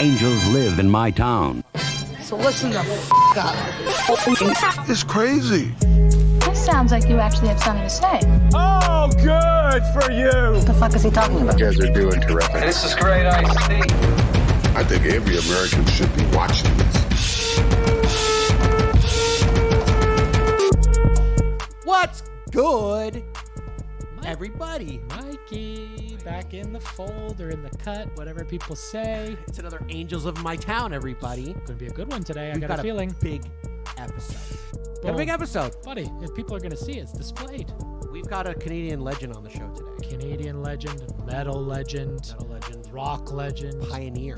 angels live in my town. So listen the up. It's crazy. This sounds like you actually have something to say. Oh, good for you. What the fuck is he talking about? You guys are doing terrific. This is great iced tea. I think every American should be watching this. What's good, everybody? Mikey, back in the fold or in the cut, whatever people say. It's another Angels of My Town, everybody. Going to be a good one today. We've I got a feeling. Big episode. Got a big episode. Buddy, if people are going to see it, it's displayed. We've got a Canadian legend on the show today. Canadian legend, metal legend, rock legend, Pioneer.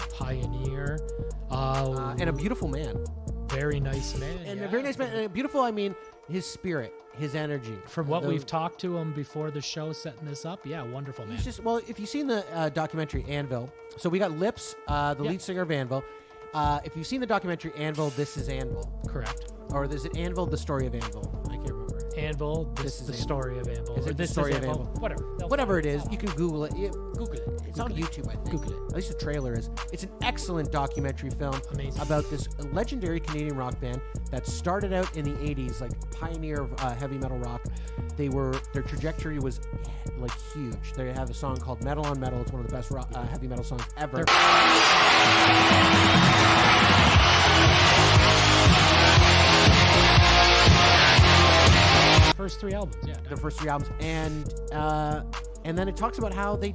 And a beautiful man. Very nice man. And a very nice man. And beautiful, I mean, his spirit, his energy. From what we've talked to him before the show, setting this up, yeah, wonderful man. He's just, well, if you've seen the documentary Anvil, so we got Lips, the lead singer of Anvil. If you've seen the documentary Anvil, This is Anvil. Correct. Or is it Anvil, The Story of Anvil? I can't remember. Anvil, this is the story of Anvil. Is it the story of Anvil? Whatever. Whatever it is, you can Google it. Google it. It's on YouTube, I think. Google it. At least the trailer is. It's an excellent documentary film. Amazing. About this legendary Canadian rock band that started out in the 80s, like pioneer of heavy metal rock. Their trajectory was like huge. They have a song called Metal on Metal. It's one of the best heavy metal songs ever. First three albums, yeah. The first three albums, and then it talks about how they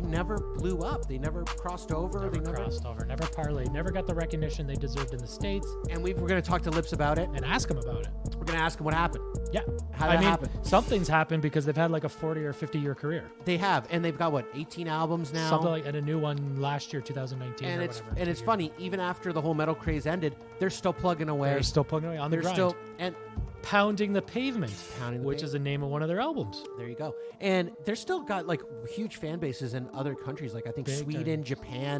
never blew up. They never crossed over. Never parlayed, never got the recognition they deserved in the States. And we're going to talk to Lips about it and ask him about it. We're going to ask him what happened. Yeah, how did that happen? Something's happened because they've had like a 40 or 50 year career. They have, and they've got 18 albums now. Something like, and a new one last year, 2019. And or it's funny. Even after the whole metal craze ended, they're still plugging away. They're still plugging away on the grind. Pounding the Pavement, which is the name of one of their albums. There you go. And they're still got like huge fan bases in other countries, like I think Sweden, Japan,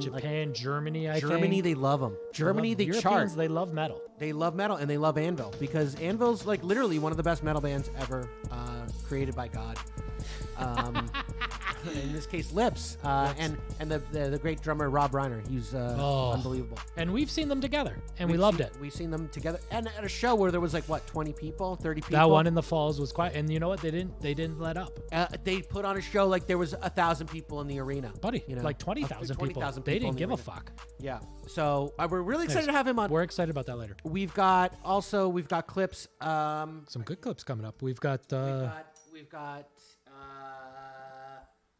Germany. Germany, they love them. Germany, they chart. They love metal. They love metal, and they love Anvil because Anvil's like literally one of the best metal bands ever created by God. In this case, Lips, and the great drummer Rob Reiner. He's unbelievable. And we've seen them together, and we loved it. We've seen them together, and at a show where there was 20 people, 30 people. That one in the Falls was quite, and you know what? They didn't let up. They put on a show like there was 1,000 people in the arena, buddy. Like 20,000 people. They didn't give a fuck. Yeah. So we're really excited to have him on. We're excited about that later. We've got clips. Some good clips coming up. We've got.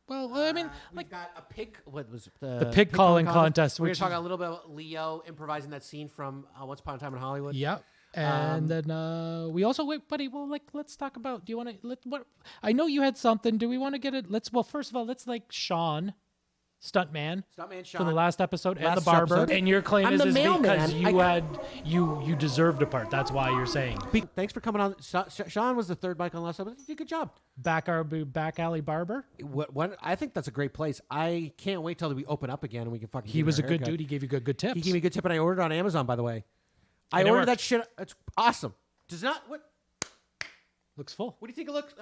Well, I mean, we've got a pig. What was the pig calling contest? We're talking a little bit about Leo improvising that scene from Once Upon a Time in Hollywood. Yeah, and then we also buddy. Well, let's talk about. Do you want to? What? I know you had something. Do we want to get it? First of all, let's Sean. Stuntman Sean from the last episode and the barber. And your claim is because you deserved a part. That's why you're saying. Thanks for coming on. Sean was the third mic on last episode. You did a good job. Back alley barber. What I think that's a great place. I can't wait till we open up again and we can fucking. He was a good dude. He gave you good tips. He gave me a good tip, and I ordered on Amazon. By the way, I ordered that shit. It's awesome. Does not what. Looks full. What do you think it looks?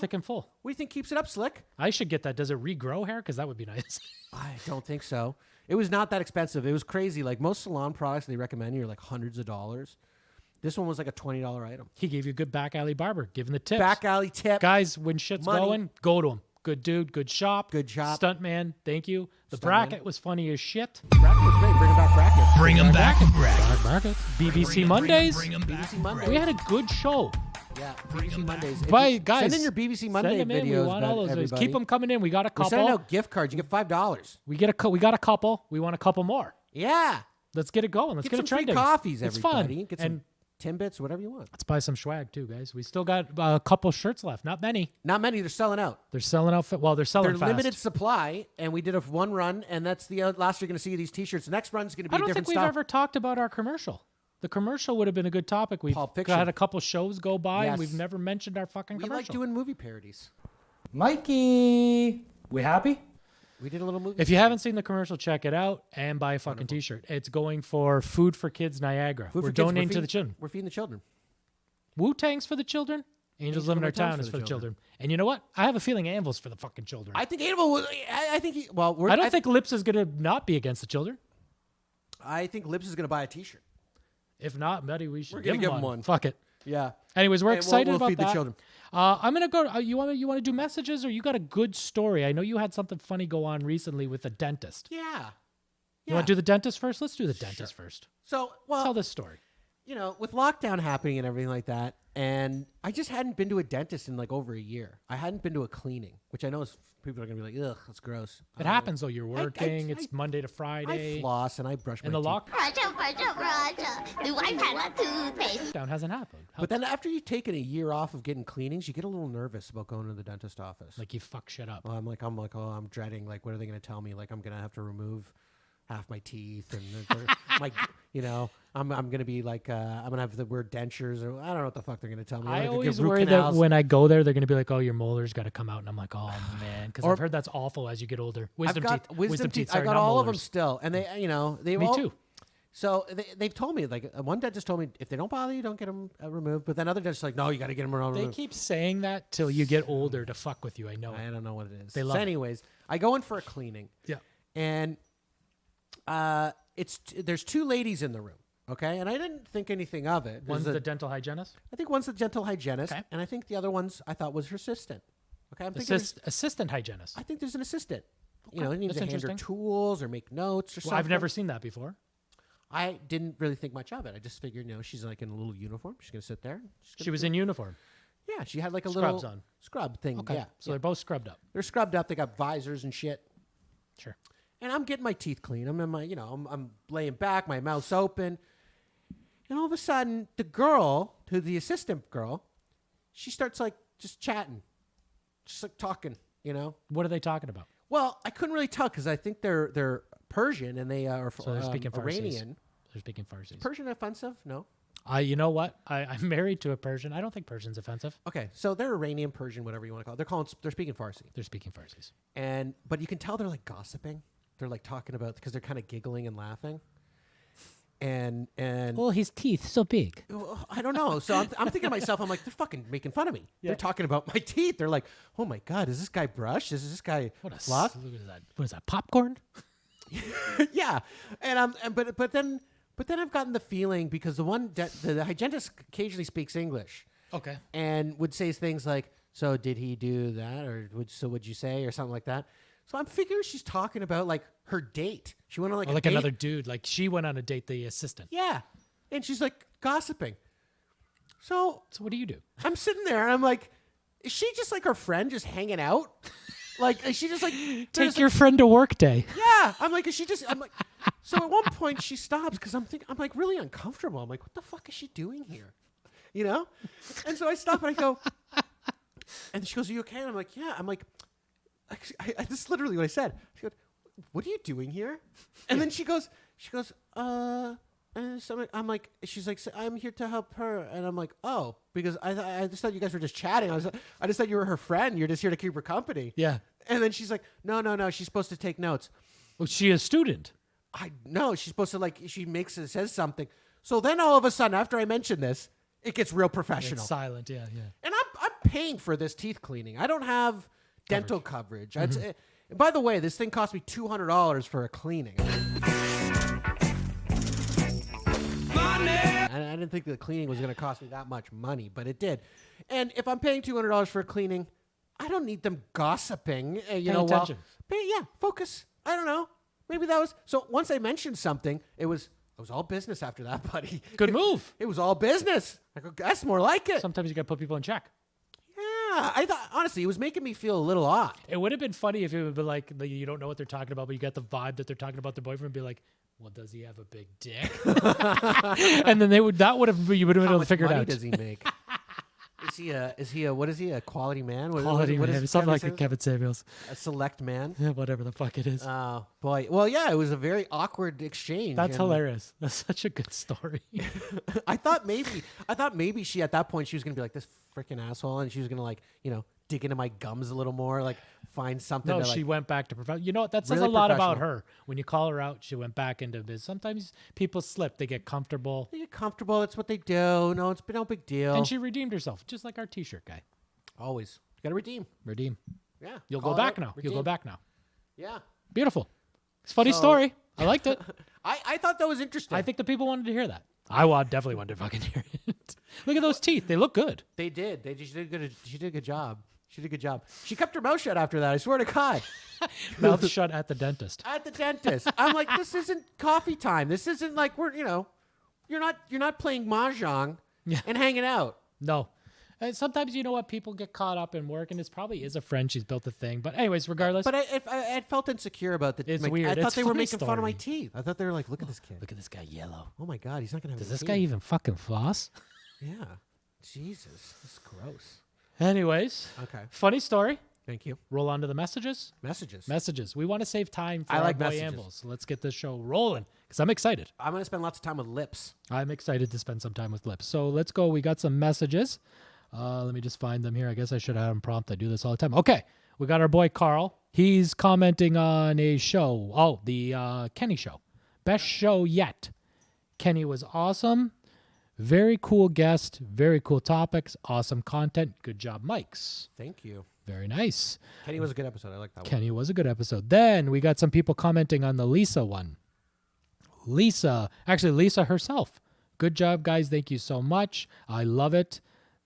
Thick and full. What do you think keeps it up, Slick? I should get that. Does it regrow hair? Because that would be nice. I don't think so. It was not that expensive. It was crazy. Like most salon products they recommend you are like hundreds of dollars. This one was like a $20 item. He gave you a good back alley barber, giving the tips. Back alley tip. Guys, when shit's going, go to him. Good dude, good shop. Good shop. Stuntman, thank you. The bracket was funny as shit. Bracket was great. Bring him back bracket. Bring him back bracket. BBC Mondays. BBC Mondays. We had a good show. Yeah, BBC Mondays. Guys, send in your BBC Monday videos. We want all those videos. Keep them coming in. We got a couple. We're sending out gift cards. You get $5. We got a couple. We want a couple more. Yeah. Let's get it going. Let's get it trending. Free coffees, everybody. It's fun. Get some Timbits, whatever you want. Let's buy some swag too, guys. We still got a couple shirts left. Not many. They're selling out. They're selling out. They're selling fast. Limited supply, and we did one run, and that's the last you're going to see these T-shirts. The next run's going to be a different stuff. I don't think we've ever talked about our commercial. The commercial would have been a good topic. We've had a couple shows go by, and we've never mentioned our fucking commercial. We like doing movie parodies. Mikey, we happy? We did a little movie. If you haven't seen the commercial, check it out and buy a fucking T-shirt. It's going for Food for Kids Niagara. We're donating to the children. We're feeding the children. Wu-Tang's for the children. Angels Live in Our Town is for the children. And you know what? I have a feeling Anvil's for the fucking children. I think Anvil was. I think he. Well, I don't think Lips is going to not be against the children. I think Lips is going to buy a T-shirt. If not, buddy, we should We're gonna give him one. Fuck it. Yeah. Anyways, we're excited we'll about feed that. the children. I'm gonna go. You want to do messages, or you got a good story? I know you had something funny go on recently with a dentist. Yeah. You want to do the dentist first? Let's do the dentist first. So, well, Tell this story. you know, with lockdown happening and everything like that, and I just hadn't been to a dentist in like over a year. I hadn't been to a cleaning, which I know is, people are going to be like, ugh, that's gross. It happens though. You're working. It's Monday to Friday. I floss and I brush my and the teeth. lockdown hasn't happened. But then after you've taken a year off of getting cleanings, you get a little nervous about going to the dentist office. Like you fuck shit up. Well, I'm like, oh, I'm dreading. Like, what are they going to tell me? Like, I'm going to have to remove half my teeth, and my, you know, I'm going to be like, I'm going to have the word dentures, or I don't know what the fuck they're going to tell me. I Like, always root worry canals. that when I go there, they're going to be like, "Oh, your molars got to come out," and I'm like, "Oh man," because I've heard that's awful as you get older. Wisdom I've got teeth. wisdom teeth. Sorry, I got not all of them molars. still, and they, you know, they Me all, too. So they've told me, like, one dentist told me, if they don't bother you, don't get them removed. But then other dentists are like, no, you got to get them removed. They keep saying that till you get older to fuck with you. I know. I don't know what it is. They So love it. anyways, I go in for a cleaning. Yeah. And there's two ladies in the room, okay? And I didn't think anything of it. One's the dental hygienist. I think one's the dental hygienist, Okay. and I think the other one's I thought was her assistant. Okay, I'm thinking Assistant hygienist. I think there's an assistant. You know, he needs That's to hand her interesting. tools or make notes or Well, something. I've never seen that before. I didn't really think much of it. I just figured, you know, she's like in a little uniform. She's gonna sit there. She was in uniform. Yeah, she had like a Scrubs little on. scrub thing. Okay. Yeah, So they're both scrubbed up. they're scrubbed up. They got visors and shit. Sure. And I'm getting my teeth clean. I'm in my, you know, I'm laying back, my mouth's open, and all of a sudden, the girl, the assistant girl, she starts like just chatting, just like talking, you know. What are they talking about? Well, I couldn't really tell because I think they're Persian and they are So they're speaking Farsi. Iranian. They're speaking Farsi. Persian offensive? No. You know what? I'm married to a Persian. I don't think Persian's offensive. Okay, so they're Iranian, Persian, whatever you want to call it. They're speaking Farsi. They're speaking Farsis. But you can tell they're like gossiping. They're like talking about, because they're kind of giggling and laughing. And Oh, his teeth so big. I don't know. So I'm thinking to myself, I'm like, they're fucking making fun of me. They're talking about my teeth. They're like, oh my God, is this guy brush? Is this guy floss? What is that? What is that? Popcorn? Yeah. But then I've gotten the feeling, because the hygienist occasionally speaks English. Okay. And would say things like, so did he do that? Or would you say, or something like that? So I'm figuring she's talking about like her date. She went on like a Like date. another dude. Like she went on a date, the assistant. Yeah. And she's like gossiping. So what do you do? I'm sitting there and I'm like, is she just like her friend just hanging out? Like, is she just like... Take your friend to work day. Yeah. I'm like, is she just... I'm like... So at one point she stops because I'm like really uncomfortable. I'm like, what the fuck is she doing here? You know? And so I stop and I go... And she goes, are you okay? And I'm like, yeah. I'm like... this is literally what I said. She goes, what are you doing here? And then she goes, and so I'm like, she's like, I'm here to help her. And I'm like, oh, because I just thought you guys were just chatting. I just thought you were her friend. You're just here to keep her company. Yeah. And then she's like, no, she's supposed to take notes. Was she a student? No, she's supposed to, like, says something. So then all of a sudden, after I mention this, it gets real professional. It's silent, yeah. And I'm paying for this teeth cleaning. I don't have dental coverage. By the way, this thing cost me $200 for a cleaning. I didn't think the cleaning was going to cost me that much money, but it did. And if I'm paying $200 for a cleaning, I don't need them gossiping. Pay attention. Focus. I don't know. Maybe that was... So once I mentioned something, it was all business after that, buddy. Good move. It was all business. I go, that's more like it. Sometimes you got to put people in check. Yeah, I thought, honestly, it was making me feel a little odd. It would have been funny if it would be like, you don't know what they're talking about, but you got the vibe that they're talking about their boyfriend, and be like, well, does he have a big dick? And then you would have been able to figure it out. How much money does he make? What is he, a quality man? Quality what man. is Something Kevin like a Kevin Samuels. A select man? Yeah, whatever the fuck it is. Oh, boy. Well, yeah, it was a very awkward exchange. That's hilarious. That's such a good story. I thought maybe she, at that point, she was going to be like this freaking asshole, and she was going to, like, dig into my gums a little more, like find something. No, to, she like, went back to professional. You know what? That says Really a lot about professional. her. When you call her out, she went back into business. Sometimes people slip. They get comfortable. they get comfortable. It's what they do. No, it's been no big deal. And she redeemed herself, just like our T-shirt guy. Always got to redeem. Redeem. Yeah, You'll call go it back out, now. redeem. You'll go back now. Yeah, Beautiful. It's a funny So- story. I liked it. I thought that was interesting. I think the people wanted to hear that. Definitely wanted to fucking hear it. Look at those teeth. They look good. they did. She did a good job. She did a good job. She kept her mouth shut after that. I swear to God. Mouth shut at the dentist. At the dentist. I'm like, this isn't coffee time. This isn't like you're not playing mahjong and hanging out. No. And sometimes you know what? People get caught up in work, and this probably is a friend. She's built a thing. But anyways, regardless. But I felt insecure about the. It's weird. I thought It's they were funny making fun of my story. teeth. I thought they were like, look at this kid. Look at this guy yellow. Oh my God, he's not gonna have. Does any this guy teeth. even fucking floss? Yeah. Jesus, this is gross. Anyways. Okay. Funny story. Thank you. Roll on to the messages. Messages. We want to save time for I our like boy messages. Anvil. So let's get this show rolling because I'm excited. I'm gonna spend lots of time with lips. I'm excited to spend some time with Lips. So let's go. We got some messages. Let me just find them here. I guess I should have them prompt. I do this all the time. Okay. We got our boy Carl. He's commenting on a show. Oh, the Kenny show. Best show yet. Kenny was awesome. Very cool guest. Very cool topics. Awesome content. Good job, Mikes. Thank you. Very nice. Kenny was a good episode. I like that one. Kenny was a good episode. Then we got some people commenting on the Lisa one. Lisa herself. Good job, guys. Thank you so much. I love it.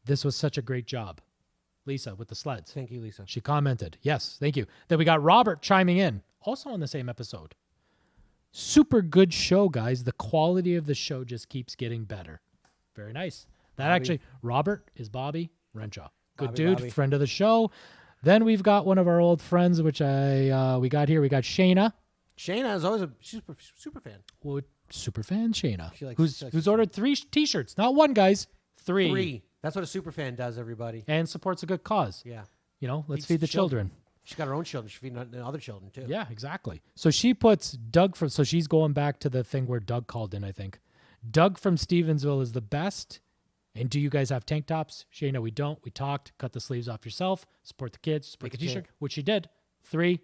This was such a great job. Lisa with the sleds. Thank you, Lisa. She commented. Yes, thank you. Then we got Robert chiming in, also on the same episode. Super good show, guys. The quality of the show just keeps getting better. Very nice. That Bobby. actually, Robert is Bobby Renshaw. Good Bobby, dude, Bobby. friend of the show. Then we've got one of our old friends, which we got here. We got Shayna. Shayna is always she's a super fan. Well, super fan Shayna, She likes- who's she likes who's to- ordered 3 T-shirts, not one, guys, 3. 3. That's what a super fan does, everybody. And supports a good cause. Yeah. You know, let's Feeds feed the children. She's got her own children. She's feeding other children, too. Yeah, exactly. So she puts Doug from. So she's going back to the thing where Doug called in. I think Doug from Stevensville is the best. And do you guys have tank tops? Shayna, we don't. We talked. Cut the sleeves off yourself. Support the kids. Support Make the a T-shirt, tank. which she did. 3.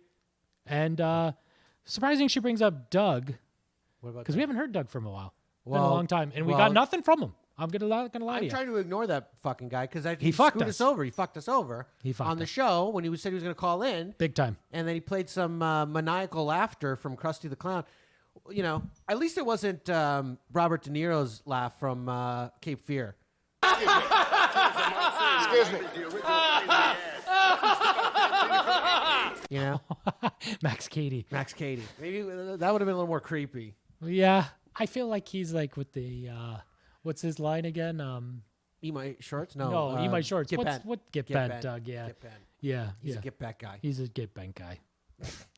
And surprising, she brings up Doug What about because we haven't heard Doug from a while. Been Well- a long time, and we well- got nothing from him. I'm gonna lie to I'm you. trying to ignore that fucking guy because He fucked screwed us. us over. He fucked us over. He fucked on the us. show when he said he was going to call in, Big time. and then he played some maniacal laughter from Krusty the Clown. You know, at least it wasn't Robert De Niro's laugh from Cape Fear. Excuse me. You know, Max Cady. Max Cady. Maybe that would have been a little more creepy. Yeah, I feel like he's like with the what's his line again? Eat my shorts? No, Eat my shorts. Get What's bent. what get Get bent, bent. Doug? Yeah, Get bent. yeah, He's yeah. a get back guy. He's a get bent guy.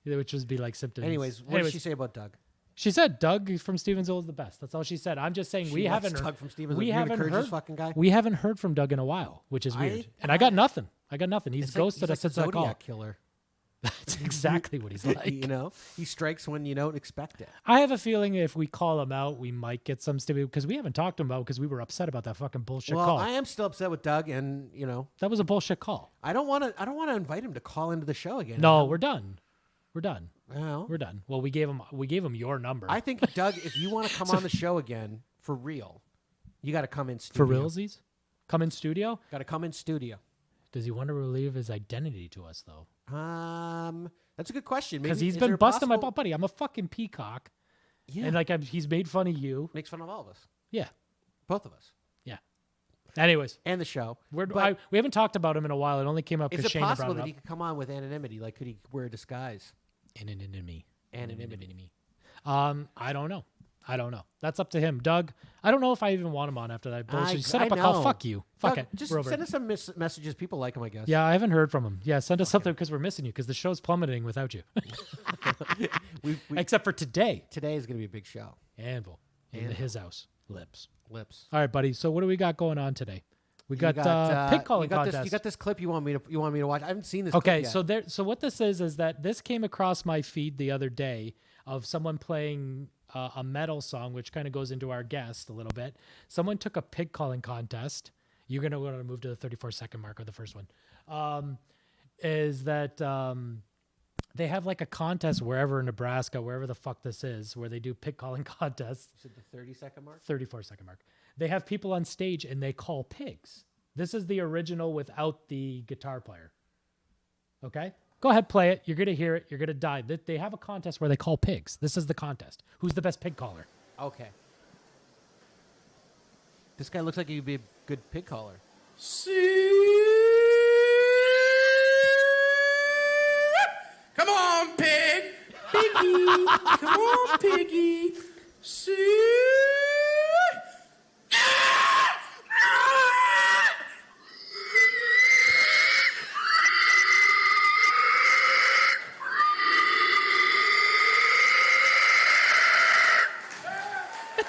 Which would be like symptoms. Anyways, what did she say about Doug? She said Doug from Stevensville is the best. That's all she said. I'm just saying we She likes haven't Doug from Stevensville. we You haven't encourage heard this fucking guy? We haven't heard from Doug in a while, which is weird. And I got nothing. He's It's ghosted like, us he's since like I the called. Zodiac killer. That's exactly what he's like. You know, he strikes when you don't expect it. I have a feeling if we call him out, we might get some stupid because we haven't talked to him about because we were upset about that fucking bullshit Well, call. I am still upset with Doug, and you know, That was a bullshit call. I don't want to invite him to call into the show again. No, we're done. We're done. Well, We're done. Well, we gave him your number. I think Doug, if you want to come on the show again for real, you got to come in for studio. realsies. Come in studio. Got to come in studio. Does he want to relieve his identity to us though? That's a good question. Because Maybe- he's is there been a busting my possible- butt, buddy. I'm a fucking peacock, Yeah, and like he's made fun of you. makes fun of all of us, Yeah, both of us, yeah. Anyways, and the show. we But haven't talked about him in a while. It only came up is because it Shayna brought possible it that up. he could come on with anonymity? Like, could he wear a disguise? Anonymity. Anonymity. I don't know. That's up to him, Doug. I don't know if I even want him on after that bullshit. Set up I a call. know. Fuck you. Fuck Doug, it. Just We're over send it. us some messages. People like him, I guess. Yeah, I haven't heard from him. Yeah, send us something because we're missing you because the show's plummeting without you. we Except for today. today is going to be a big show. Anvil in his house. Lips. Lips. All right, buddy. So what do we got going on today? We got, pig calling you got contest. This, you got this clip you want me to watch. I haven't seen this. clip Okay, yet. so what this is that this came across my feed the other day of someone playing a metal song, which kind of goes into our guest a little bit. Someone took a pig calling contest. You're gonna want to move to the 34-second mark of the first one. is that they have like a contest wherever in Nebraska, wherever the fuck this is, where they do pig calling contests. Is it the 30-second mark? 34-second mark. They have people on stage and they call pigs. This is the original without the guitar player. Okay? Go ahead, play it. You're going to hear it. You're going to die. They have a contest where they call pigs. This is the contest. Who's the best pig caller? Okay. This guy looks like he'd be a good pig caller. Come on, pig. Piggy. Come on, piggy.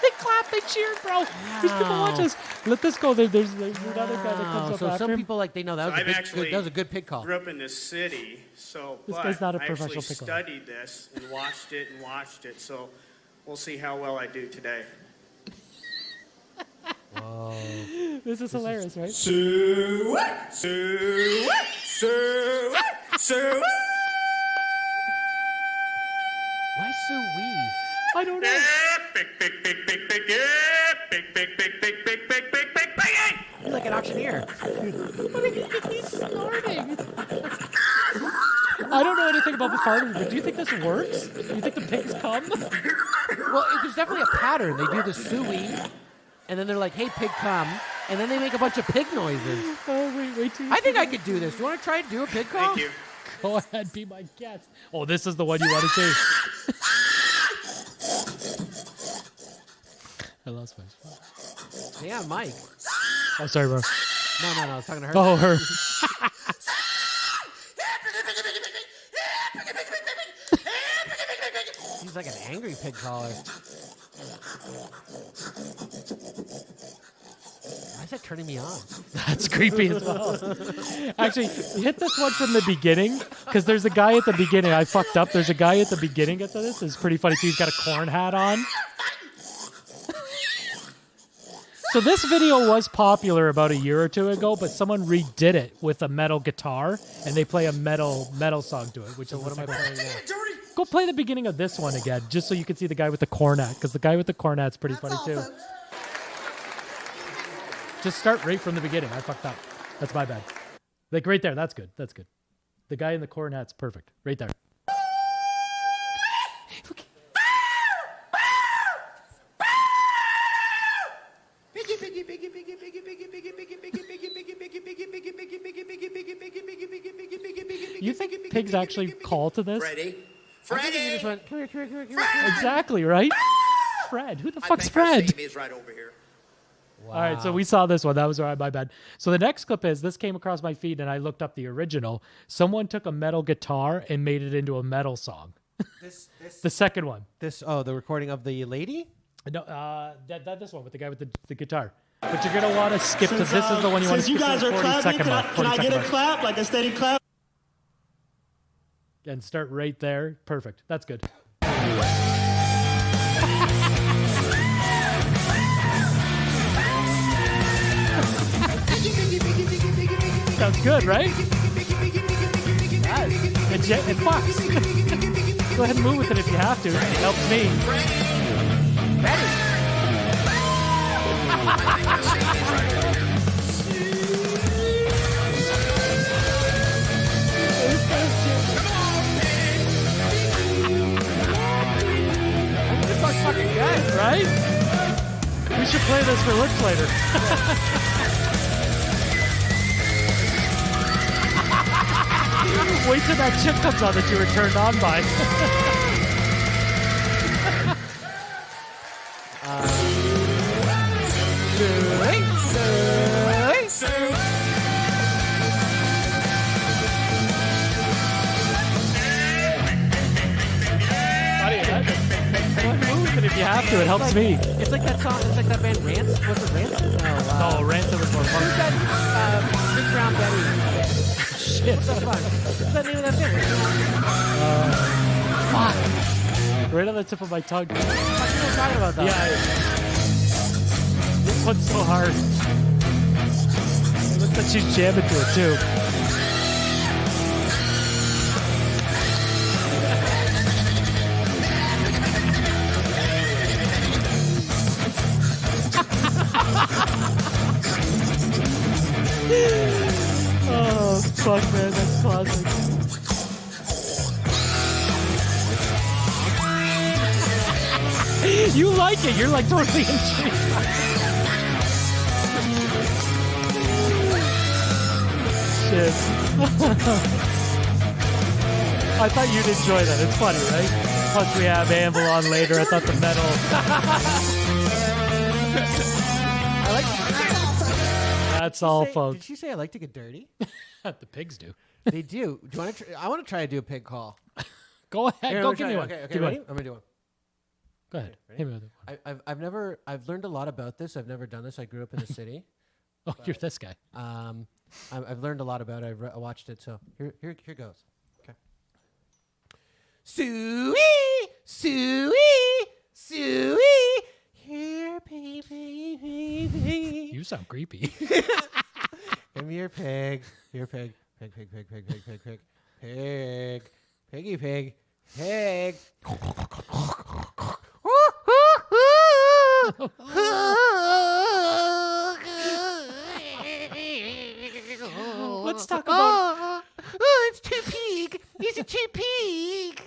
They clap, they cheer, bro. These people watch us. Let this go. There's another guy that comes up So after some him. people they know that was, that was a good pig call. Grew up in this city, so This but guy's not a I professional actually pickle. studied this and watched it. So we'll see how well I do today. Whoa. This is hilarious, right? Why Sue-wee? I don't know. He's like an auctioneer. He's snorting. I don't know anything about the farting, but do you think this works? Do you think the pigs come? Well, there's definitely a pattern. They do the suey, and then they're like, "Hey, pig, come," and then they make a bunch of pig noises. Oh, wait till you I think I could do this. Do you want to try to do a pig call? Thank you. Go ahead, be my guest. Oh, this is the one you want to see. I lost my spot. Yeah, Mike. Oh, sorry, bro. No, I was talking to her. Oh, her. He's like an angry pig caller. Why is that turning me on? That's creepy as well. Actually, hit this one from the beginning, because there's a guy at the beginning. I fucked up. There's a guy at the beginning of this. It's pretty funny. He's got a corn hat on. So this video was popular about a year or two ago, but someone redid it with a metal guitar, and they play a metal song to it, which is What am I playing now? Go play the beginning of this one again, just so you can see the guy with the corn hat, because the guy with the corn hat's pretty funny too. Just start right from the beginning. I fucked up. That's my bad. Like right there. That's good. That's good. The guy in the corn hat's perfect. Right there. You think pigs actually call to this? Freddy. I think you just went, come here. Exactly, right? Fred. Who the I fuck's think our Fred? theme is right over here. All right, so we saw this one. That was my bad. So the next clip is, this came across my feed and I looked up the original. Someone took a metal guitar and made it into a metal song. The second one. The recording of the lady? No, this one with the guy with the guitar. But you're going to want to skip to this is the one you want to skip Since you guys to are the 40 clapping, second mark. can I get a clap, like a steady clap? And start right there. Perfect. That's good. Sounds good, right? It fucks. Go ahead and move with it if you have to. It helps me. This song's fucking good. Right? We should play this for looks later. Wait till that chip comes on that you were turned on by. If you have to, it helps me. It's like that song. It's like that band Rance. Was it Rance? No, Ransom was more fun. Who's that? Big Brown Betty. Shit. What's the name of that band? Fuck. Right on the tip of my tongue. What are you talking about, though? Yeah. This one's so hard. It looks like she's jamming to it, too. fuck, man. That's classic. You like it. You're like totally intrigued. Shit. I thought you'd enjoy that. It's funny, right? Plus we have Anvil on later. I thought the metal. I like. That's all, folks. Did she say I like to get dirty? The pigs do. They do. Do you want to? I want to try to do a pig call. Go ahead. Here, Go give me one. Okay, Give me ready? one. I'm gonna do one. Go ahead. Ready? Hit me with it. I've learned a lot about this. I've never done this. I grew up in the city. Oh, you're this guy. I've learned a lot about it. I watched it. So here goes. Okay. Suey, here, baby. You sound creepy. Come here, pig. Here, pig. Pig. Piggy, pig. Pig. Let's talk about. It's too pig. He's a too pig.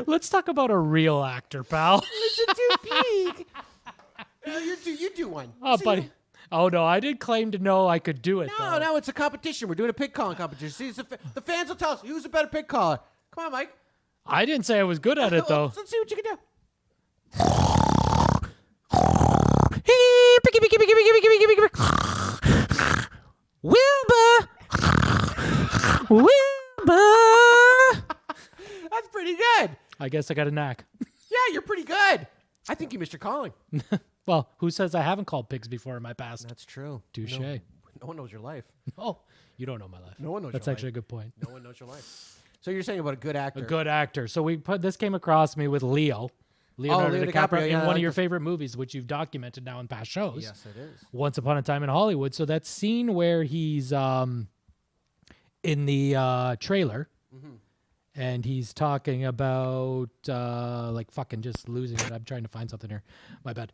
Let's talk about a real actor, pal. It's a too pig. You do one. Oh, See? buddy. Oh no, I did claim to know I could do it. No, it's a competition. We're doing a pig calling competition. See, the fans will tell us who's a better pig caller. Come on, Mike. I didn't say I was good at it though. Let's see what you can do. Wilbur. That's pretty good. I guess I got a knack. Yeah, you're pretty good. I think you missed your calling. Well, who says I haven't called pigs before in my past? That's true. Touche. No one knows your life. Oh, you don't know my life. No one knows That's your actually life. a good point. No one knows your life. So you're saying about a good actor. A good actor. So this came across me with Leonardo DiCaprio yeah, in one of like your favorite movies, which you've documented now in past shows. Yes, it is. Once Upon a Time in Hollywood. So that scene where he's in the trailer, and he's talking about like fucking just losing it. I'm trying to find something here. My bad.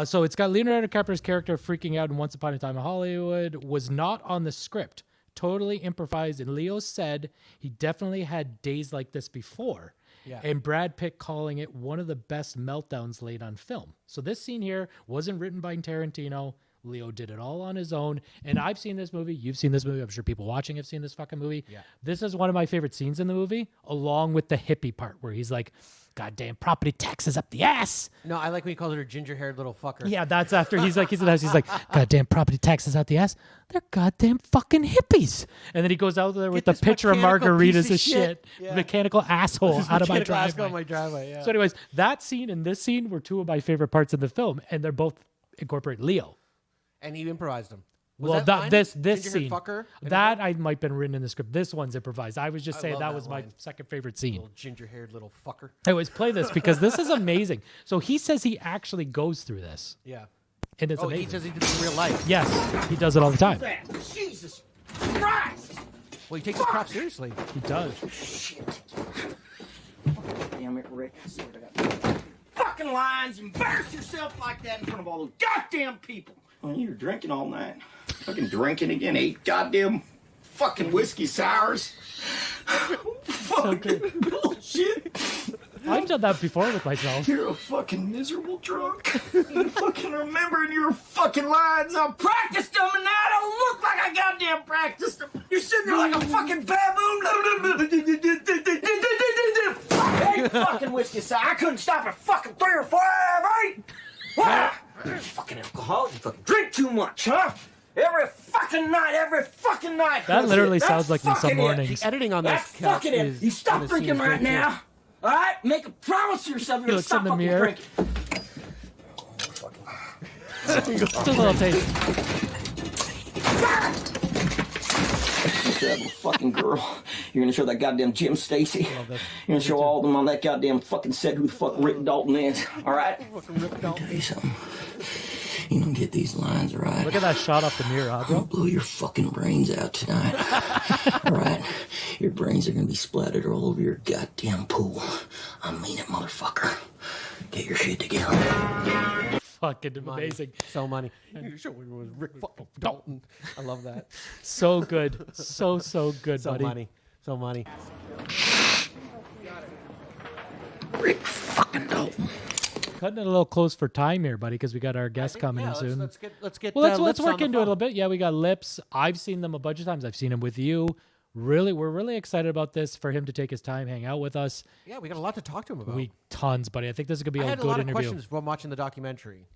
So it's got Leonardo DiCaprio's character freaking out in Once Upon a Time in Hollywood. Was not on the script. Totally improvised. And Leo said he definitely had days like this before. Yeah. And Brad Pitt calling it one of the best meltdowns laid on film. So this scene here wasn't written by Tarantino. Leo did it all on his own. And I've seen this movie. You've seen this movie. I'm sure people watching have seen this fucking movie. Yeah. This is one of my favorite scenes in the movie, along with the hippie part where he's like, goddamn property taxes up the ass. No, I like when he calls her a ginger-haired little fucker. Yeah, that's after he's in the house. He's like, goddamn property taxes out the ass. They're goddamn fucking hippies. And then he goes out there with the this pitcher of mechanical margaritas piece of and shit. Yeah. Mechanical asshole out of my driveway. Yeah. So anyways, that scene and this scene were two of my favorite parts of the film, and they're both incorporate Leo. And he improvised them. This Ginger-haired scene, fucker? that I might have been written in the script. This one's improvised. I was just saying love that that was my line. second favorite scene. Little ginger-haired little fucker. Anyways, play this because this is amazing. So he says he actually goes through this. Yeah. And it's He amazing. says he did it in real life. Yes, he does it all the time. Jesus Christ! Well, he takes the crap seriously. He does. Shit. Damn it, Rick. I swear to God. Fucking lines. Embarrass yourself like that in front of all those goddamn people. Well, you were drinking all night. Fucking drinking again. 8 goddamn fucking whiskey sours. Fucking bullshit. I've done that before with myself. You're a fucking miserable drunk. You fucking remembering your fucking lines. I practiced them and now I don't look like I goddamn practiced them. You're sitting there like a fucking baboon. 8 fucking whiskey sour. I couldn't stop at fucking 3 or 4, 8. Fucking alcoholic. You fucking drink too much, huh? Every fucking night. That That's literally it. sounds That's like me some fucking it. mornings. The editing on That's this cut fucking it. is... You stop on the scene drinking is right great, too. now. All right? Make a promise to yourself. You're He going to looks in stop the fucking mirror. drinking. Just a little taste. That fucking girl. You're gonna show that goddamn Jim Stacy. You're gonna show all of them on that goddamn fucking set who the fuck Rick Dalton is. All right? Let me tell you something. You don't get these lines right. Look at that shot off the mirror, huh, I'm gonna bro? blow your fucking brains out tonight. All right? Your brains are gonna be splattered all over your goddamn pool. I mean it, motherfucker. Get your shit together. fucking amazing. So money. You sure it was Rick fucking Dalton. I love that. So good. So good, So buddy. So money. Rick fucking Dalton. Cutting it a little close for time here, buddy, because we got our guest coming in soon. Let's get. Well, let's Lips work on the into it a phone. little bit. Yeah, we got Lips. I've seen them a bunch of times. I've seen him with you. We're really excited about this for him to take his time, hang out with us. Yeah, we got a lot to talk to him about. Tons, buddy. I think this is gonna be I a had good a lot interview. of questions from watching the documentary.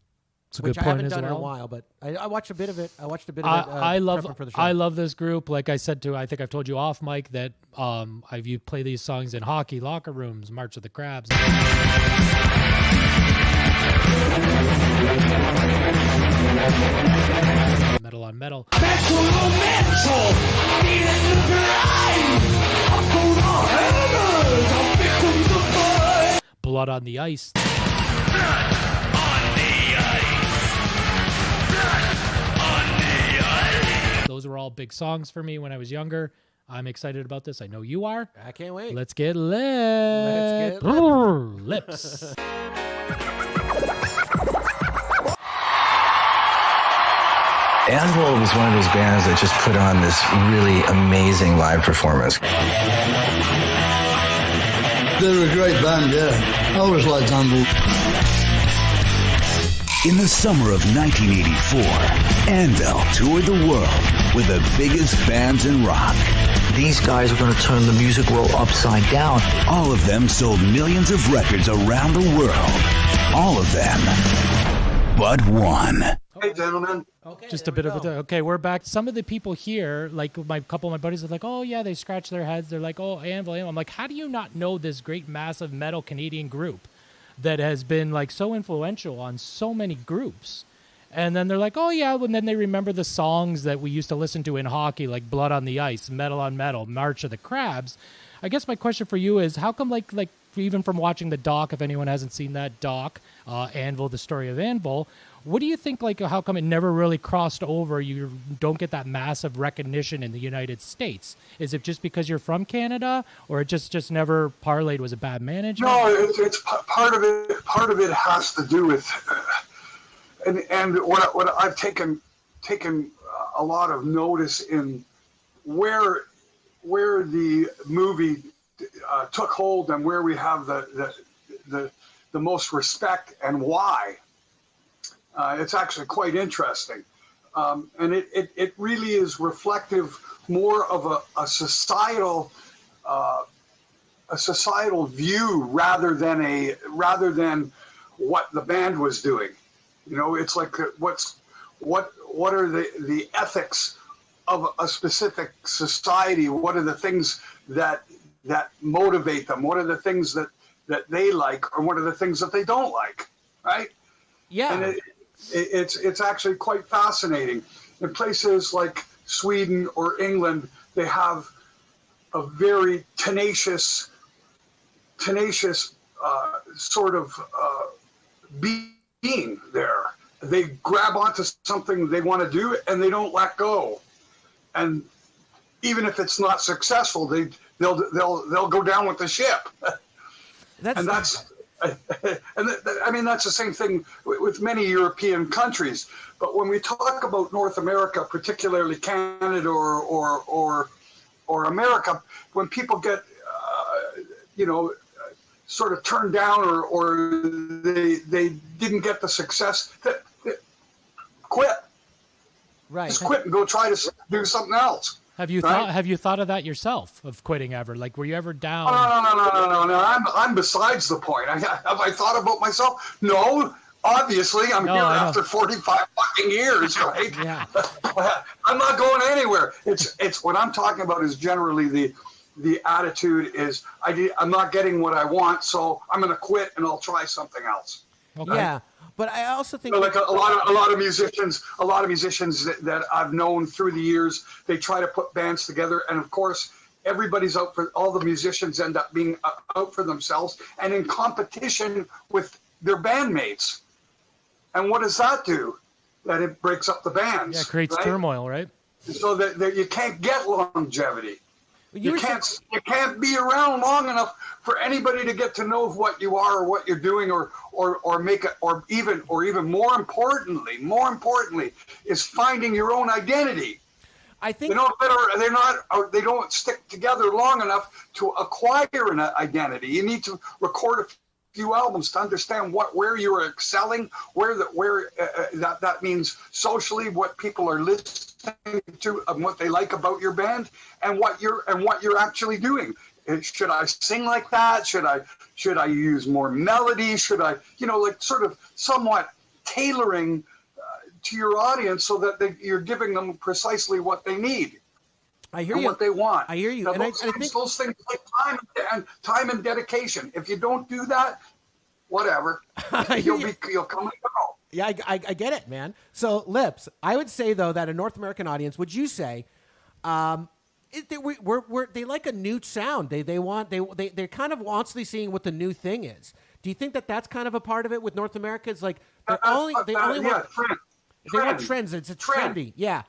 It's a which good I point haven't as done in a well. while, but I watched a bit of it. I prepping for the show. I love this group. Like I said I think I've told you off, Mike, that you play these songs in hockey locker rooms, March of the Crabs. Metal on metal. Blood on the ice. Those were all big songs for me when I was younger. I'm excited about this. I know you are. I can't wait. Let's get lit. Let's get Lips. Anvil was one of those bands that just put on this really amazing live performance. They're a great band, yeah. I always liked Anvil. In the summer of 1984, Anvil toured the world with the biggest bands in rock. These guys are going to turn the music world upside down. All of them sold millions of records around the world. All of them, but one. Hey, gentlemen. Okay, Just a bit of a... Okay, we're back. Some of the people here, like a couple of my buddies are like, oh, yeah, they scratch their heads. They're like, oh, Anvil. I'm like, how do you not know this great, massive metal Canadian group that has been like so influential on so many groups? And then they're like, oh, yeah. And then they remember the songs that we used to listen to in hockey, like Blood on the Ice, Metal on Metal, March of the Crabs. I guess my question for you is, how come, like even from watching the doc, if anyone hasn't seen that doc, Anvil, the story of Anvil, what do you think, like, how come it never really crossed over? You don't get that massive recognition in the United States. Is it just because you're from Canada, or it just never parlayed? Was it bad management? No, it's part of it. Part of it has to do with, and what I've taken a lot of notice in where the movie took hold and where we have the most respect and why. It's actually quite interesting, and it really is reflective more of a societal view rather than what the band was doing. You know, it's like what are the ethics of a specific society? What are the things that motivate them? What are the things that they like, or what are the things that they don't like? Right? Yeah. And it's actually quite fascinating. In places like Sweden or England, they have a very tenacious sort of being there. They grab onto something they want to do and they don't let go. And even if it's not successful, they'll go down with the ship. I mean, that's the same thing with many European countries. But when we talk about North America, particularly Canada or America, when people get, sort of turned down or they didn't get the success, quit. Right. Just quit and go try to do something else. Have you thought of that yourself, of quitting ever? Like, were you ever down? No. I'm besides the point. Have I thought about myself? No. Obviously, I'm here after 45 fucking years, right? Yeah. I'm not going anywhere. It's what I'm talking about is generally the attitude is I'm not getting what I want, so I'm going to quit and I'll try something else. Okay. Yeah. But I also think like a lot of musicians that I've known through the years, they try to put bands together, and of course everybody's out for all the musicians end up being out for themselves and in competition with their bandmates. And what does that do? That it breaks up the bands. Yeah, it creates turmoil, right? So that you can't get longevity. You can't be around long enough for anybody to get to know what you are or what you're doing, or make it, or even more importantly is finding your own identity. I think they don't stick together long enough to acquire an identity. You need to record a few albums to understand where you're excelling, that means socially, what people are listening to, and what they like about your band, and what you're actually doing. Should I sing like that? Should I use more melody? Should I, sort of somewhat tailoring to your audience so that you're giving them precisely what they need. I hear you. What they want. I hear you. Now, And those things take time and dedication. If you don't do that, whatever, you'll come and go. Yeah, I get it, man. So, Lips, I would say though that a North American audience, would you say, they like a new sound. They're kind of constantly seeing what the new thing is. Do you think that that's kind of a part of it with North America? It's like they want trends. It's trendy. Yeah.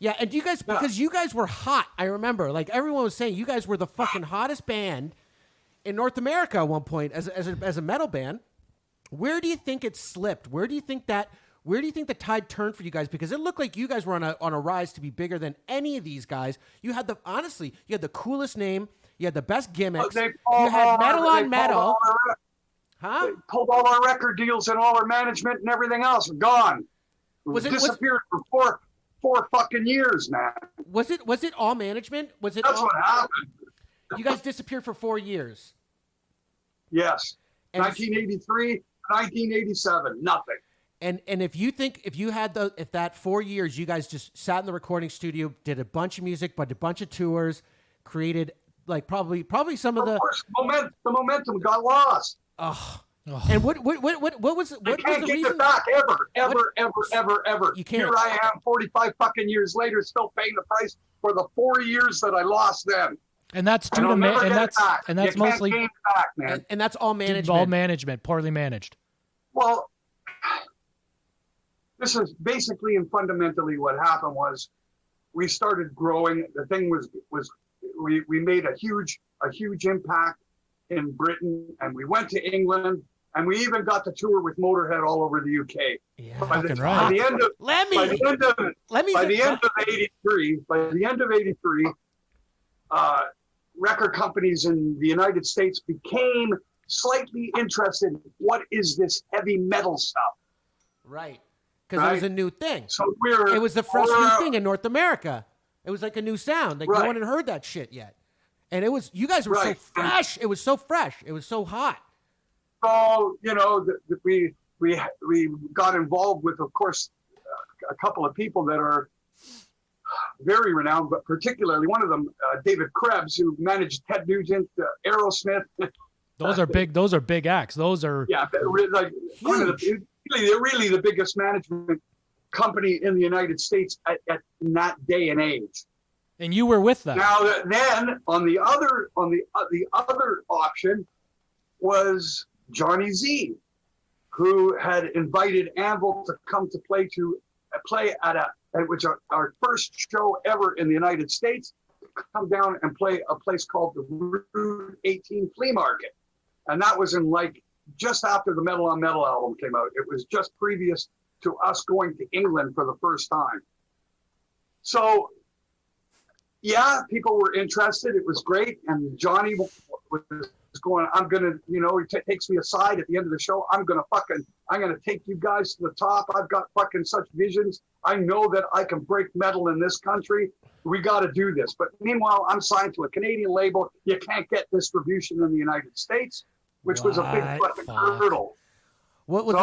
Yeah, and you guys, because you guys were hot, I remember. Like, everyone was saying you guys were the fucking hottest band in North America at one point as a metal band. Where do you think it slipped? Where do you think the tide turned for you guys? Because it looked like you guys were on a rise to be bigger than any of these guys. You had the coolest name. You had the best gimmicks. You had metal on metal. They pulled all our record deals and all our management and everything else. Gone. Disappeared for four fucking years, man. Was it all management? That's what happened. You guys disappeared for 4 years. Yes. 1983, 1987, nothing. And if that 4 years you guys just sat in the recording studio, did a bunch of music, but a bunch of tours, created like probably some of the the momentum got lost. Oh. And what was they can't get it back ever. You can't. Here I am 45 fucking years later, still paying the price for the 4 years that I lost then. And that's due to that's mostly back, man. And that's all management. All management, poorly managed. Well, this is basically and fundamentally what happened was we started growing. The thing was we made a huge impact in Britain, and we went to England, and we even got to tour with Motorhead all over the UK. Yeah, by the end of '83, record companies in the United States became slightly interested in what is this heavy metal stuff. Right. Because it was a new thing. So it was the fresh new thing in North America. It was like a new sound. Like no one had heard that shit yet. And you guys were so fresh. It was so fresh. It was so hot. So, we got involved with, of course, a couple of people that are very renowned, but particularly one of them, David Krebs, who managed Ted Nugent, Aerosmith. Those are big. Those are big acts. Those are like one of really the biggest management company in the United States at that day and age. And you were with them. Now then, on the other option was Johnny Z, who had invited Anvil to come to play at which our first show ever in the United States, come down and play a place called the Route 18 Flea Market. And that was in just after the Metal on Metal album came out. It was just previous to us going to England for the first time. So, yeah, people were interested. It was great. And Johnny was going, I'm going to, he takes me aside at the end of the show. I'm going to take you guys to the top. I've got fucking such visions. I know that I can break metal in this country. We got to do this. But meanwhile, I'm signed to a Canadian label. You can't get distribution in the United States, which was a big fucking hurdle. What was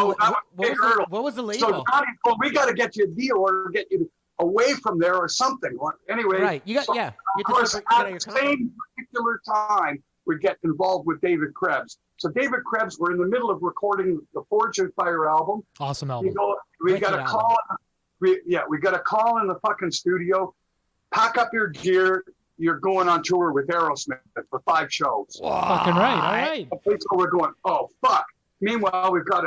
the label? So Johnny, we got to get you a deal or get you away from there or something. Anyway, right? Of course, at the same particular time, we get involved with David Krebs. So David Krebs, we're in the middle of recording the Forge and Fire album. Awesome album. We got a call. We got a call in the fucking studio. Pack up your gear. You're going on tour with Aerosmith for 5 shows. Fucking right. All right. So we're going, oh fuck. Meanwhile, we've got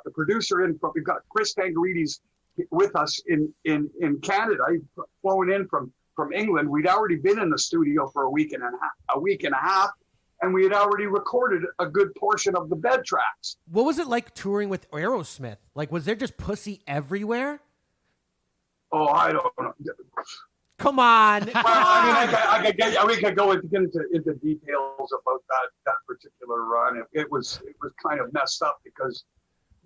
the producer in. We've got Chris Tangarides with us in Canada. He's flown in from from England. We'd already been in the studio for a week and a half, and we had already recorded a good portion of the bed tracks. What was it like touring with Aerosmith? Like, was there just pussy everywhere? Oh, I don't know. Come on. Well, I mean, we could go into details about that particular run. It was kind of messed up because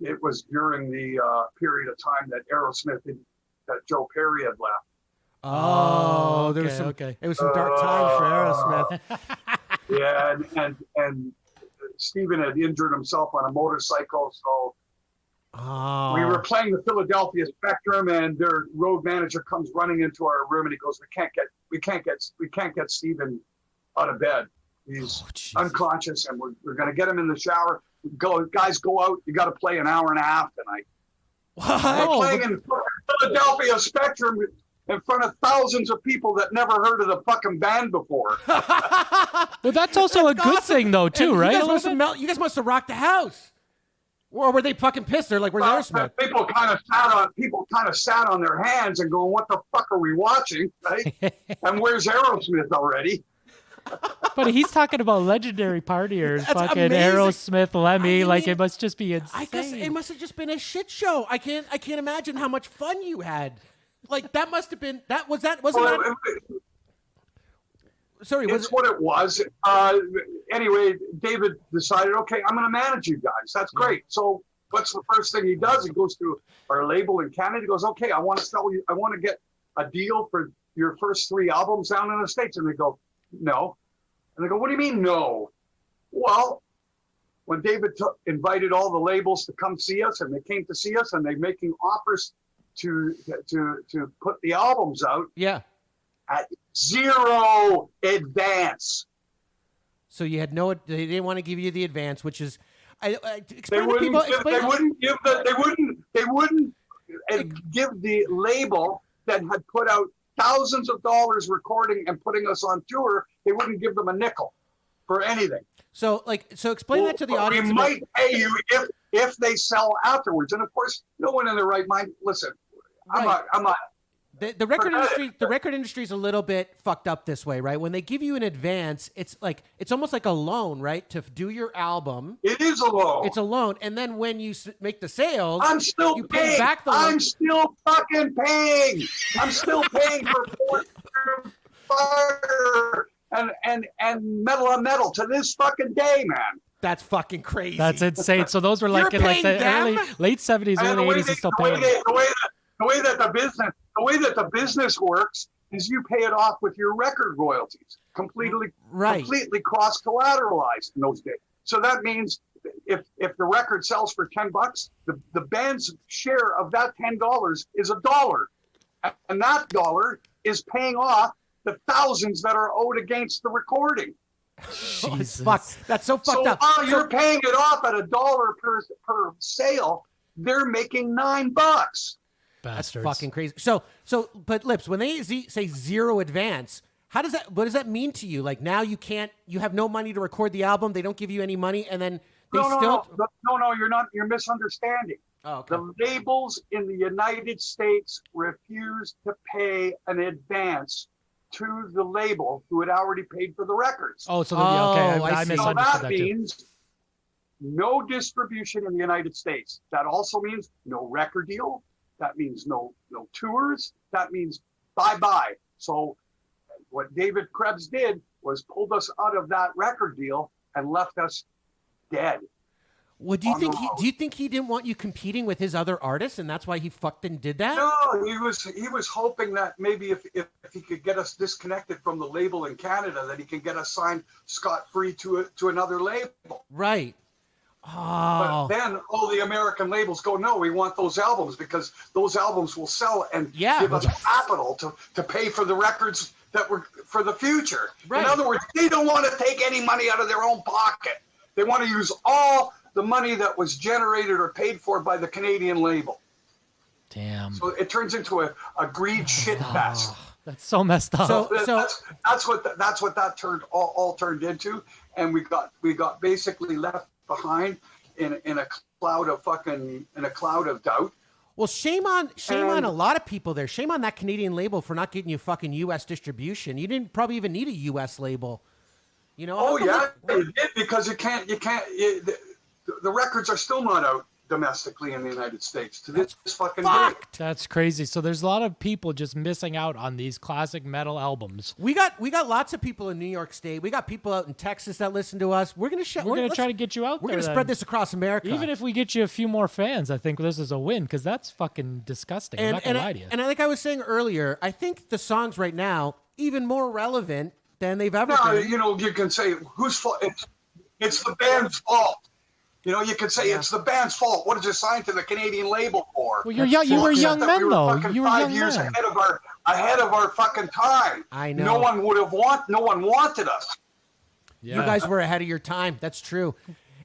it was during the period of time that that Joe Perry had left. Oh, there was some. Okay. It was some dark times for Aerosmith. Yeah, and Steven had injured himself on a motorcycle, so we were playing the Philadelphia Spectrum, and their road manager comes running into our room, and he goes, "We can't get Steven out of bed. He's unconscious, and we're going to get him in the shower. Guys, go out. You got to play an hour and a half tonight." We're playing in Philadelphia Spectrum in front of thousands of people that never heard of the fucking band before. Well, that's also a good thing, though, too, right? You guys must have rocked the house. Or were they fucking pissed? They're like, "We're Aerosmith." People kind of sat on their hands and going, "What the fuck are we watching?" Right? And where's Aerosmith already? But he's talking about legendary partiers, That's fucking amazing. Aerosmith, Lemmy. Like, it must just be insane. I guess it must have just been a shit show. I can't imagine how much fun you had. Like, that must have been Sorry, it's what it was. Anyway, David decided, okay, I'm going to manage you guys. That's great. So what's the first thing he does? He goes to our label in Canada. He goes, okay, I want to get a deal for your first 3 albums down in the States. And they go, no. And they go, what do you mean no? Well, when David invited all the labels to come see us, and they came to see us, and they're making offers to put the albums out. Yeah. At 0 advance. So you had they didn't want to give you the advance, which is, They wouldn't give the label that had put out thousands of dollars recording and putting us on tour. They wouldn't give them a nickel for anything. So explain that to the audience. We might pay you if they sell afterwards. And of course, no one in their right mind. Listen, Right. I'm not. The record industry is a little bit fucked up this way, right? When they give you an advance, it's almost like a loan, right? To do your album. It is a loan. It's a loan, and then when you make the sales, I'm still you paying. pay back the loan. I'm still fucking paying. I'm still paying for Fire and Metal on Metal to this fucking day, man. That's fucking crazy. That's insane. So those were like in like the late 70s, early 80s, and still paying. The way that the business works is you pay it off with your record royalties, completely cross collateralized in those days. So that means if the record sells for $10, the band's share of that $10 is $1, and that dollar is paying off the thousands that are owed against the recording. Jesus. Fuck. That's so fucked up. While you're paying it off at $1 per sale, they're making $9. Bastards. That's fucking crazy. But Lips, when they say 0 advance, what does that mean to you? Like, now you have no money to record the album. They don't give you any money, and then No, you're misunderstanding. Oh, okay. The labels in the United States refused to pay an advance to the label who had already paid for the records. Oh, so okay, I misunderstood so that too. means no distribution in the United States. That also means no record deal. That means no tours. That means bye-bye. So what David Krebs did was pulled us out of that record deal and left us dead. Well, do you think he didn't want you competing with his other artists, and that's why he fucking did that? No, he was hoping that maybe if he could get us disconnected from the label in Canada, that he can get us signed scot-free to another label. Right. But then all the American labels go, no, we want those albums because those albums will sell and give us capital to pay for the records that were for the future. Right. In other words, they don't want to take any money out of their own pocket. They want to use all the money that was generated or paid for by the Canadian label. Damn. So it turns into a greed shit fest. That's so messed up. So that's what that all turned into, and we got basically left behind in a cloud of doubt. Well, shame on a lot of people there. Shame on that Canadian label for not getting you fucking U.S. distribution. You didn't probably even need a U.S. label. You know? Oh yeah, you did, because you can't. The records are still not out domestically in the United States to this fucking day. That's crazy. So there's a lot of people just missing out on these classic metal albums. We got lots of people in New York State. We got people out in Texas that listen to us. We're gonna try to get you out there. We're gonna spread this across America. Even if we get you a few more fans, I think this is a win, because that's fucking disgusting. I'm not gonna lie to you. And like I was saying earlier, I think the songs right now even more relevant than they've ever been. You know, you can say whose fault? It's the band's fault. You know, you could say it's the band's fault. What did you sign to the Canadian label for? Well, you were young men, though. You were 5 years ahead of our fucking time. I know. No one wanted us. Yeah. You guys were ahead of your time. That's true.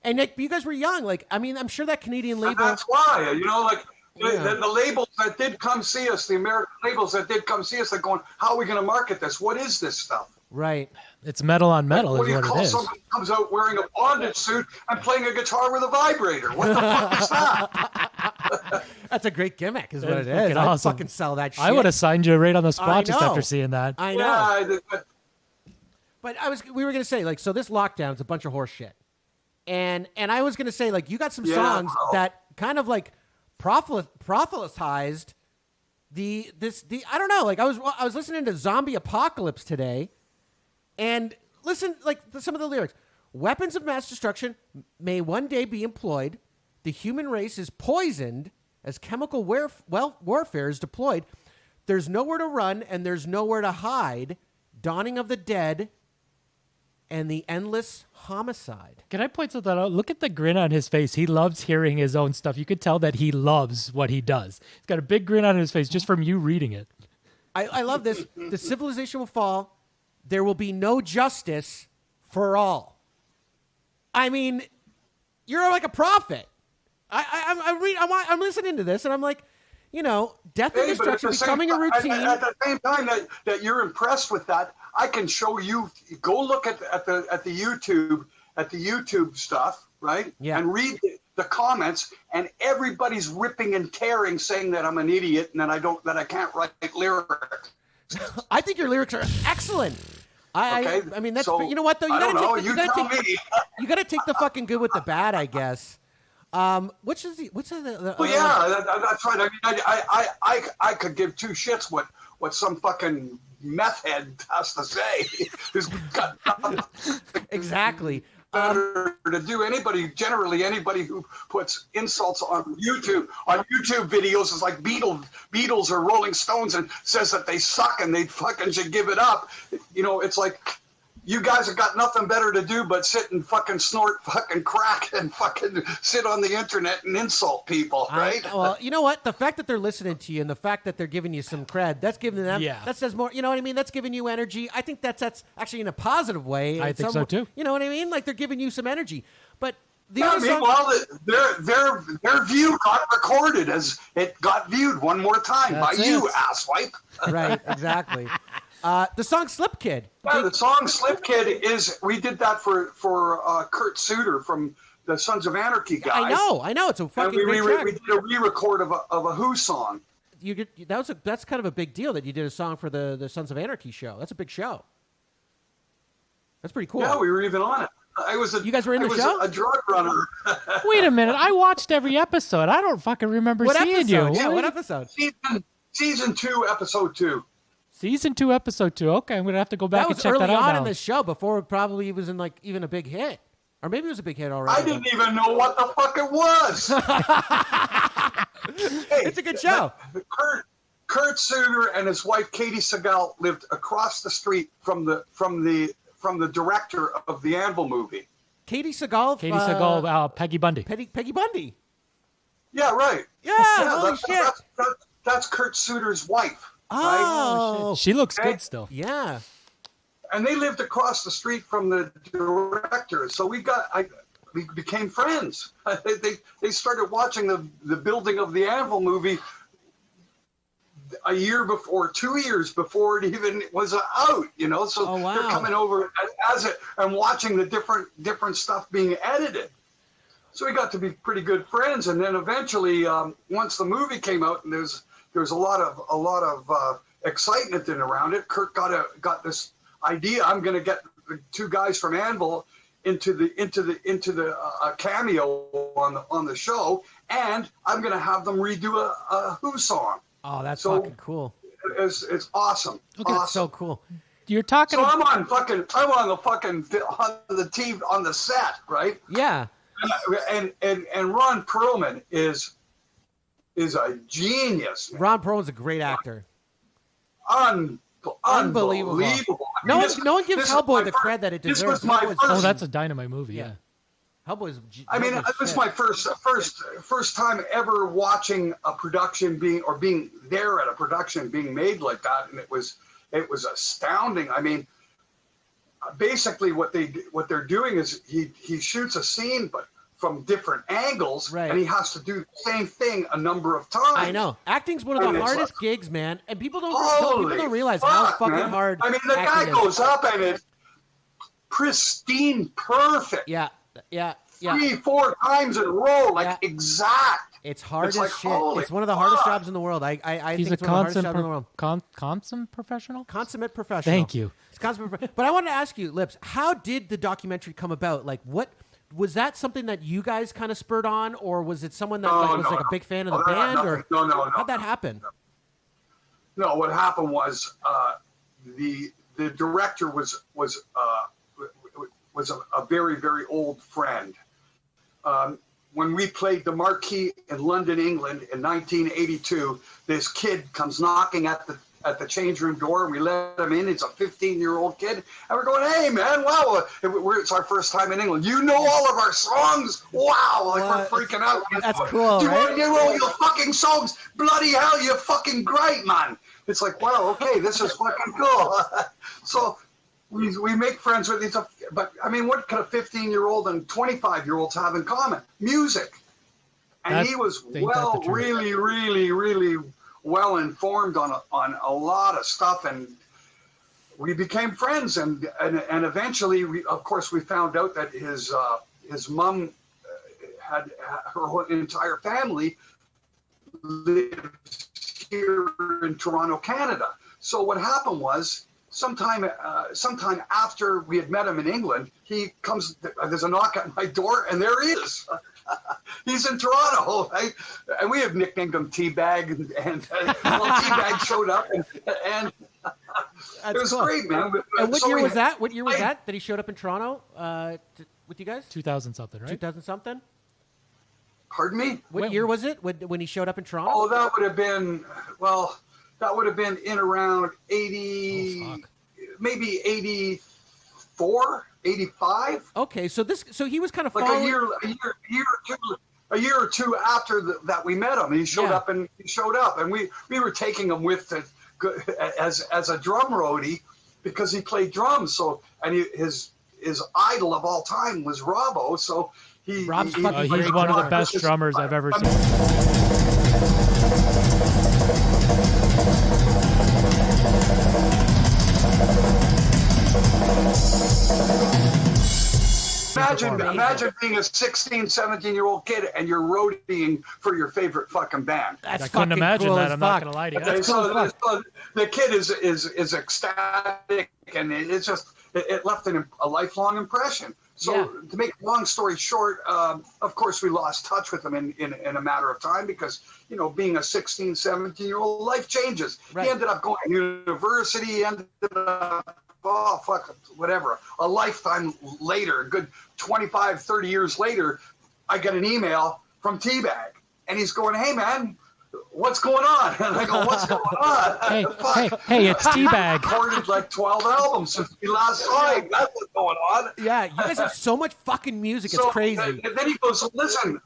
And Nick, you guys were young. Like, I mean, I'm sure that Canadian label. That's why, you know, like the labels that did come see us, the American labels that did come see us, they're going, how are we going to market this? What is this stuff? Right. It's metal on metal, like, is what it is. Someone comes out wearing a bondage suit and playing a guitar with a vibrator. What the fuck is that? That's a great gimmick, is what it is. Awesome. I'd fucking sell that shit. I would have signed you right on the spot just after seeing that. I know. But we were going to say, like, so this lockdown's a bunch of horse shit. And I was going to say, like, you got some songs that kind of, like, prophetized the I don't know, like I was listening to Zombie Apocalypse today, and listen, like some of the lyrics: weapons of mass destruction may one day be employed. The human race is poisoned as chemical warfare is deployed. There's nowhere to run and there's nowhere to hide. Dawning of the dead and the endless homicide. Can I point something out? Look at the grin on his face. He loves hearing his own stuff. You could tell that he loves what he does. He's got a big grin on his face just from you reading it. I love this. The civilization will fall. There will be no justice for all. I mean, you're like a prophet. I'm listening to this, and I'm like, you know, death and destruction becoming a routine. At the same time that you're impressed with that, I can show you. Go look at the YouTube stuff, right? Yeah. And read the comments, and everybody's ripping and tearing, saying that I'm an idiot and that I can't write lyrics. I think your lyrics are excellent. Okay. I mean, that's so, you know what though. You gotta take the fucking good with the bad, I guess. What's the well, yeah, that's right. I mean, I could give two shits what some fucking meth head has to say. Who's got exactly better to do. Anybody who puts insults on YouTube videos is like Beatles or Rolling Stones and says that they suck and they fucking should give it up. You know, it's like, you guys have got nothing better to do but sit and fucking snort fucking crack and fucking sit on the internet and insult people, right? Well, you know what? The fact that they're listening to you and the fact that they're giving you some cred, that's giving them, that says more, you know what I mean? That's giving you energy. I think that's actually in a positive way. I think so too. You know what I mean? Like they're giving you some energy. But their view got recorded as it got viewed one more time by you, asswipe. Right, exactly. The song Slip Kid. Yeah, the song Slip Kid we did that for Kurt Suter from the Sons of Anarchy guys. I know. It's a fucking great track. We did a re-record of a Who song. That's kind of a big deal that you did a song for the Sons of Anarchy show. That's a big show. That's pretty cool. Yeah, we were even on it. You guys were in the show? A drug runner. Wait a minute. I watched every episode. I don't fucking remember seeing you. Yeah, what episode? Season 2, episode 2. Season 2, episode 2. Okay, I'm gonna have to go back and check that out. That was early on now. in the show before it probably was in like even a big hit, or maybe it was a big hit already. I didn't even know what the fuck it was. Hey, it's a good show. Kurt Suter and his wife Katie Segal lived across the street from the director of the Anvil movie. Katie Segal. Peggy Bundy. Peggy Bundy. Yeah, right. Yeah, holy shit. That's Kurt Suter's wife. Oh, right? She looks good still. Yeah. And they lived across the street from the director, so we became friends. They started watching the building of the Anvil movie a year before, 2 years before it even was out. You know, so they're coming over and watching the different stuff being edited. So we got to be pretty good friends, and then eventually, once the movie came out, and there's a lot of excitement in around it. Kurt got this idea. I'm going to get the two guys from Anvil into the cameo on the show, and I'm going to have them redo a Who song. Oh, that's fucking cool. It's awesome. Okay, awesome. that's so cool. You're talking. So I'm on the team on the set, right? Yeah. And Ron Perlman is a genius. Man. Ron Perlman's a great actor. Unbelievable. No one gives Hellboy the cred that it deserves. Oh, that's a dynamite movie. Yeah. Hellboy's. This was my first time ever watching a production being there at a production being made like that, and it was astounding. I mean, basically what they're doing is he shoots a scene, but from different angles, right. And he has to do the same thing a number of times. I know. Acting's one of the hardest gigs, man, and people don't realize how fucking hard. I mean, the guy goes up and it's pristine, perfect. Yeah. 3-4 times in a row, exact. It's hard as like, shit. It's one of the hardest jobs in the world. I He's think it's a one of the hardest jobs in the world. Consummate professional? Consummate professional. Thank you. It's consummate. But I wanted to ask you, Lips, how did the documentary come about? Like, what was that something that you guys kind of spurred on, or was it someone that was a big fan of the band? No. How'd that happen? No, what happened was the director was a very, very old friend. When we played the Marquee in London, England in 1982, this kid comes knocking at the change room door, and we let him in. It's a 15-year-old kid, and we're going, "Hey, man, wow, it's our first time in England. You know all of our songs? Wow!" We're freaking out. That's cool, You right? know all your fucking songs? Bloody hell, you're fucking great, man. It's like, wow, okay, this is fucking cool. So we make friends with these, but I mean, what could a 15-year-old and 25-year-olds have in common? Music. And he was really, really, really well informed on a lot of stuff, and we became friends. And eventually, we found out that his mom had her entire family lives here in Toronto, Canada. So what happened was, sometime after we had met him in England, he comes. There's a knock at my door, and there he is. He's in Toronto, right? And we have nicknamed him Teabag, and Teabag showed up, and it was cool. Great, man. And what year was that? What year was that he showed up in Toronto with you guys? 2000 something, right? 2000 something. Pardon me? What year was it when he showed up in Toronto? Oh, that would have been in around 80, maybe 84, 85. Okay, so he was kind of like following... a year or two after that we met him. He showed up, and we were taking him with as a drum roadie because he played drums. So his idol of all time was Robbo. So he's one of the best drummers I've ever seen. Imagine being a 16, 17-year-old kid and you're roadieing for your favorite fucking band. I couldn't imagine cool that. I'm not going to lie to you. Okay, so the kid is ecstatic, and it left a lifelong impression. So to make a long story short, of course, we lost touch with him in a matter of time because, being a 16, 17-year-old, life changes. Right. He ended up going to university. He ended up, whatever. A lifetime later, a good 25, 30 years later, I get an email from Teabag, and he's going, "Hey, man, what's going on?" And I go, "What's going on?" hey, it's Teabag. Recorded like 12 albums since we last saw him. That's what's going on. Yeah, you guys have so much fucking music. It's crazy. And then he goes, "Listen."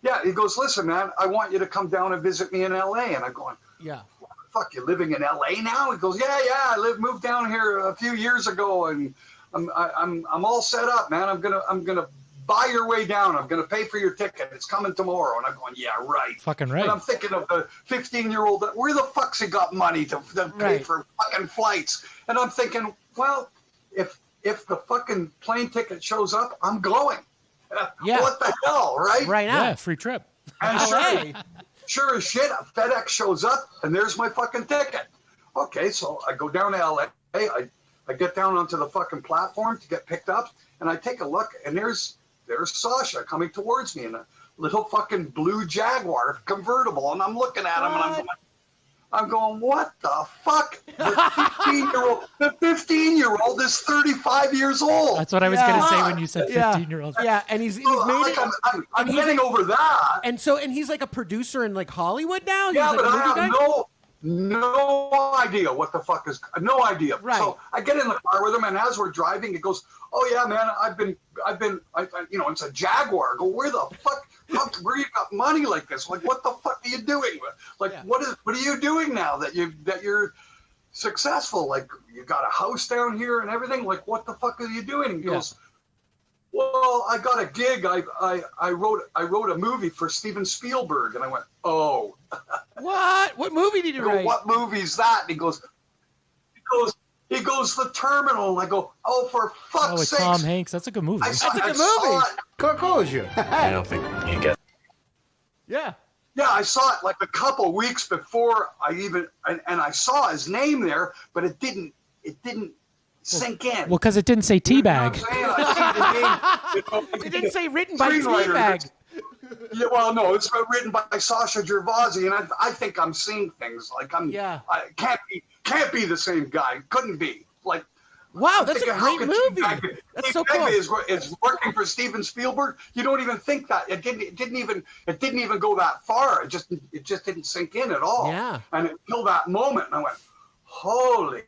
Yeah, he goes, "Listen, man, I want you to come down and visit me in L.A." And I'm going, "Yeah. Fuck, you living in L.A. now?" He goes, yeah, I moved down here a few years ago, and I'm all set up, man. I'm gonna buy your way down. I'm gonna pay for your ticket. It's coming tomorrow. And I'm going, yeah, right. Fucking right. And I'm thinking of the 15-year-old. Where the fuck's he got money to pay for fucking flights? And I'm thinking, well, if the fucking plane ticket shows up, I'm going. Yeah. What the hell, right? Right now. Yeah, free trip. And sure as shit, FedEx shows up, and there's my fucking ticket. Okay, so I go down to LA. I get down onto the fucking platform to get picked up, and I take a look, and there's Sasha coming towards me in a little fucking blue Jaguar convertible, and I'm looking at him, and I'm going, what the fuck? The 15-year-old is 35 years old. That's what I was going to say when you said 15-year-old. Yeah, and he's made it. I'm getting over that. And he's like a producer in like Hollywood now. Yeah, he's like but a movie I have guy? no idea what the fuck is, no idea. Right. So I get in the car with him, and as we're driving, he goes, "Oh yeah, man, I've been, it's a Jaguar." I go, "Where the fuck? Where you got money like this? Like, what the fuck are you doing? Like, what are you doing now that you're successful? Like, you got a house down here and everything. Like, what the fuck are you doing?" And he goes, "Well, I got a gig. I wrote a movie for Steven Spielberg." And I went, "Oh." What? What movie did you write? What movie's that? And he goes, The Terminal. And I go, "Oh, for fuck's sake." Oh, it's Tom Hanks. That's a good movie. That's a good movie. Caucasian. I don't think you get. Yeah. Yeah, I saw it like a couple weeks before I even, and I saw his name there, but it didn't sink in. Well, because it didn't say teabag. It didn't say written by Teabag. Yeah, well, no, it's written by Sasha Gervasi, and I think I'm seeing things like I can't be the same guy. Couldn't be. Like, wow, that's a great movie. That's so cool. Is working for Steven Spielberg. You don't even think that it didn't even go that far. It just didn't sink in at all. Yeah. And until that moment, and I went, holy.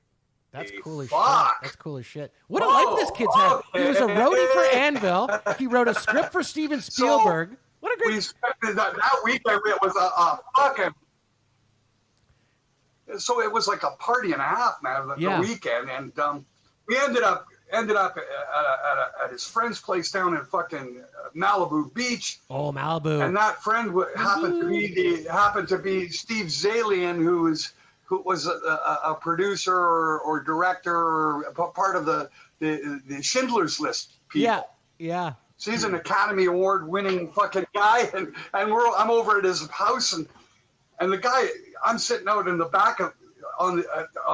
That's cool as fuck. shit. That's cool as shit. What a life this kid's had. He was a roadie for Anvil. He wrote a script for Steven Spielberg. What a great. That weekend it was a fucking. So it was like a party and a half, man. The weekend, and we ended up at his friend's place down in fucking Malibu Beach. Oh, Malibu! And that friend happened to be Steve Zalian, who was a producer or director or part of the Schindler's List people. Yeah. So he's an Academy Award winning fucking guy, and I'm over at his house, and the guy, I'm sitting out in the back on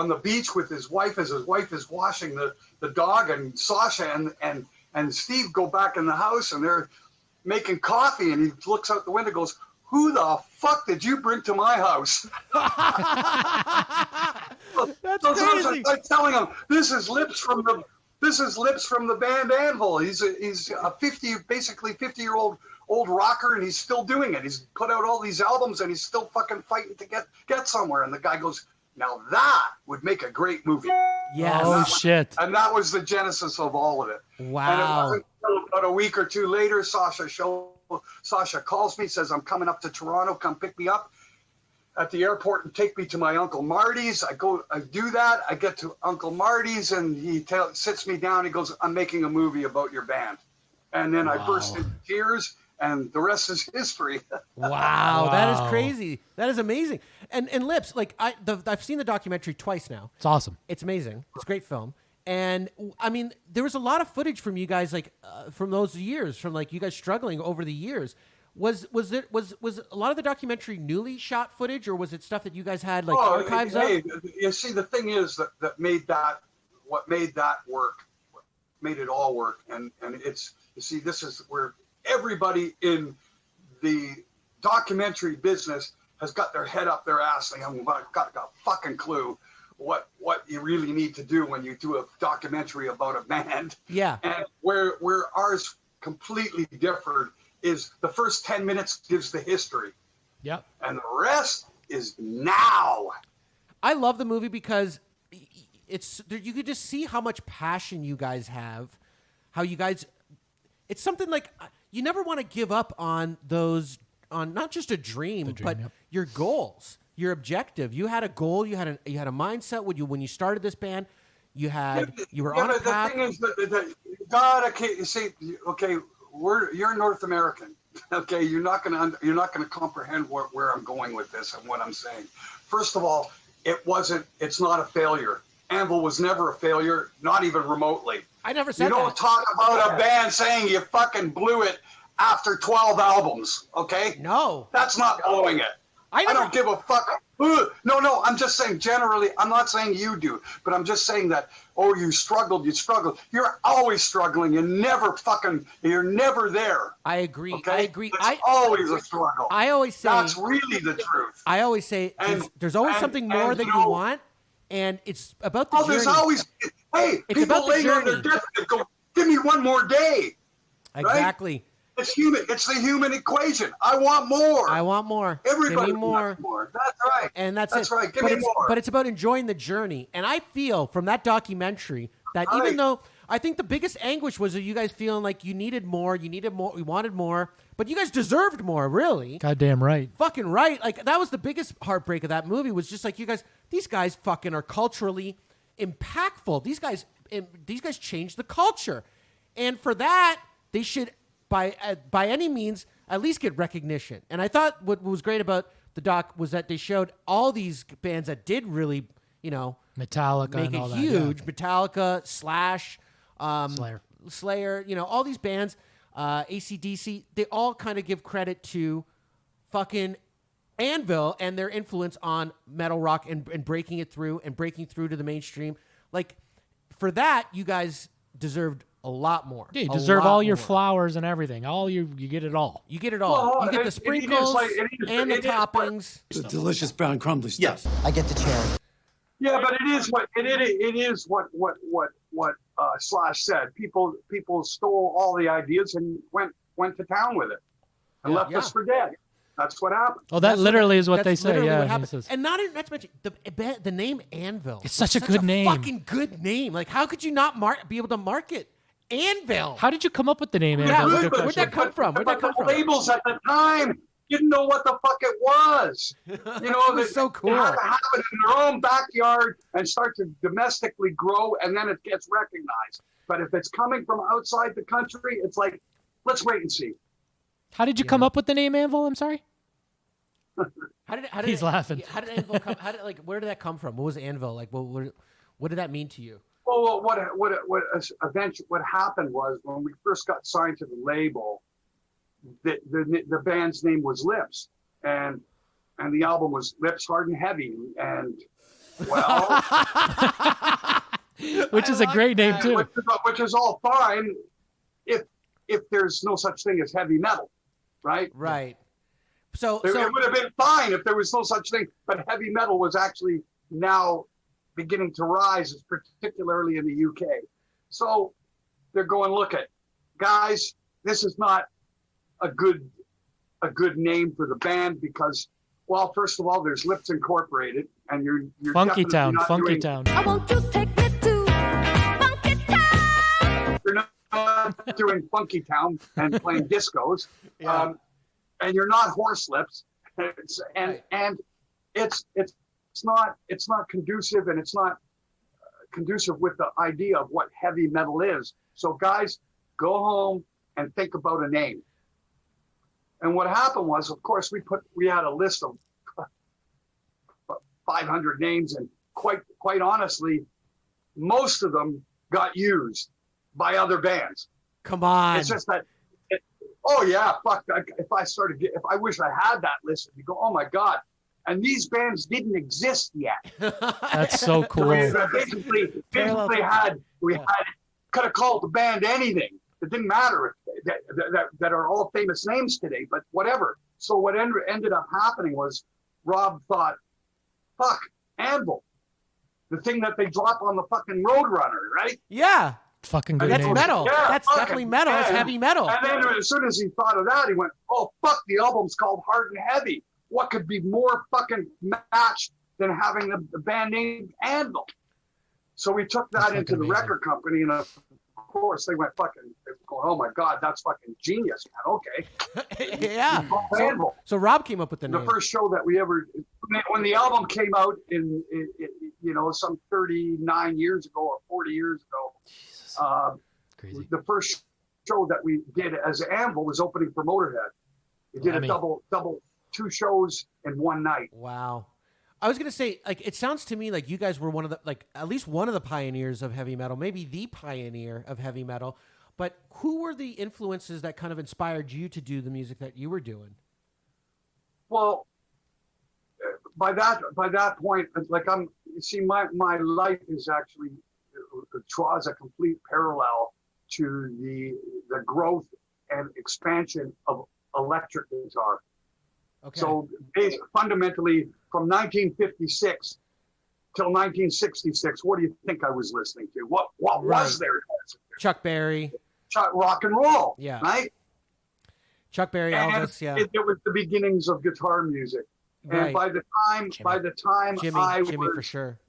the beach with his wife as his wife is washing the dog, and Sasha and Steve go back in the house, and they're making coffee, and he looks out the window and goes, "Who the fuck did you bring to my house?" That's crazy. I'm telling him, this is lips from the band Anvil. He's a 50-year-old rocker, and he's still doing it. He's put out all these albums, and he's still fucking fighting to get somewhere. And the guy goes, "Now that would make a great movie." Yeah. Oh shit. And that was the genesis of all of it. Wow. And it wasn't until about a week or two later, Sasha calls me, says, "I'm coming up to Toronto. Come pick me up at the airport and take me to my Uncle Marty's." I do that. I get to Uncle Marty's, and he sits me down. He goes, "I'm making a movie about your band." And then I burst into tears, and the rest is history. Wow, that is crazy. That is amazing. And Lips, like I've seen the documentary twice now. It's awesome. It's amazing. It's a great film. And I mean, there was a lot of footage from you guys, like from those years, from like you guys struggling over the years. Was a lot of the documentary newly shot footage, or was it stuff that you guys had like archives of? You see, the thing is that made that work, made it all work, and it's, you see, this is where everybody in the documentary business has got their head up their ass. They haven't got a fucking clue what you really need to do when you do a documentary about a band. Yeah. And where ours completely differed is the first 10 minutes gives the history. Yep. And the rest is now. I love the movie because you could just see how much passion you guys have, how you guys, it's something like you never want to give up on those, on not just a dream, but your goals, your objective. You had a goal, you had a mindset when you started this band. You were on a path. The thing is that God, you see, okay, you're North American. Okay, you're not gonna comprehend where I'm going with this and what I'm saying. First of all, it's not a failure. Anvil was never a failure, not even remotely. I never said You don't that. talk about a band saying you fucking blew it after 12 albums, okay? No. That's not blowing it. I don't give a fuck. No, I'm just saying generally, I'm not saying you do, but I'm just saying that, oh, you struggled. You're always struggling. You're never there. I agree. Okay? I agree. It's always a struggle. I always say. That's really the truth. I always say there's always something more that you want, and it's about the journey. There's always, hey, it's people about the laying on their journey. deathbed go, give me one more day. Exactly. Right? It's human. It's the human equation. I want more. I want more. Everybody Give me more. wants more. That's right. And that's it. right. Give me more. But it's about enjoying the journey. And I feel from that documentary that even though I think the biggest anguish was you guys feeling like you needed more, we wanted more, but you guys deserved more, really. Goddamn right. Fucking right. Like that was the biggest heartbreak of that movie was just like these guys fucking are culturally impactful. These guys changed the culture. And for that, they should by any means at least get recognition. And I thought what was great about the doc was that they showed all these bands that did really, Metallica make and all it that, huge. yeah. Metallica, Slash, Slayer, all these bands, AC/DC, they all kind of give credit to fucking Anvil and their influence on metal rock and breaking it through and breaking through to the mainstream. Like for that, you guys deserved a lot more. Yeah, you deserve all your flowers and everything. You get it all. You get it all. Well, you get the sprinkles and the toppings. The delicious brown crumbly stuff. I get the cherry. Yeah, but it is what Slash said. People stole all the ideas and went to town with it and left us for dead. That's what happened. Oh, that literally is what they say. Literally Yeah, what happened. says, And not to mention the name Anvil. It's such a good name. Fucking good name. Like, how could you not be able to market Anvil? How did you come up with the name Yeah, Anvil? where'd that come from? The labels at the time didn't know what the fuck it was. It was so cool. They had to have it in their own backyard and start to domestically grow, and then it gets recognized. But if it's coming from outside the country, it's like, let's wait and see. How did you come up with the name Anvil? I'm sorry. He's laughing. How did Anvil come? Where did that come from? What was Anvil like? What did that mean to you? Well, what happened was when we first got signed to the label, the band's name was Lips, and the album was Lips, Hard and Heavy, and well, which is a great name too. Which is all fine if there's no such thing as heavy metal, right? Right. So it would have been fine if there was no such thing, but heavy metal was actually now beginning to rise, particularly in the UK. So they're going, look at guys, this is not a good name for the band because, well, first of all, there's Lips Incorporated, and you're Funky Town. I want to take me to Funky Town. You're not doing Funky Town and playing discos, and you're not Horse Lips, and it's not conducive, and it's not conducive with the idea of what heavy metal is. So guys, go home and think about a name. And what happened was, of course, we had a list of 500 names, and quite honestly, most of them got used by other bands. Come on. It's just that. Oh yeah, fuck! If I wish I had that list, you go, oh my god. And these bands didn't exist yet. That's so cool. So we could have called the band anything. It didn't matter that are all famous names today, but whatever. So what ended up happening was Rob thought, fuck, Anvil. The thing that they drop on the fucking Roadrunner, right? Yeah. Fucking good That's name. metal. Yeah, That's definitely metal. That's heavy metal. And then as soon as he thought of that, he went, oh, fuck, the album's called Hard and Heavy. What could be more fucking matched than having the band name Anvil? So we took that into the record company, and of course they went fucking, going, oh my God, that's fucking genius, man. Okay. Yeah. So Rob came up with the name. The first show that we ever, when the album came out in some 39 years ago or 40 years ago, Crazy. The first show that we did as Anvil was opening for Motorhead. We did a double 2 shows in one night. Wow. I was gonna say, like, it sounds to me like you guys were one of the, like, at least one of the pioneers of heavy metal, maybe the pioneer of heavy metal. But who were the influences that kind of inspired you to do the music that you were doing? Well, by that point, like my life is actually draws a complete parallel to the growth and expansion of electric guitar. Okay. So fundamentally, from 1956 till 1966, what do you think I was listening to? What was there? Chuck Berry. Rock and roll. Yeah. Right? Chuck Berry, And Elvis, yeah. It was the beginnings of guitar music. Right. And by the time I Jimmy for sure.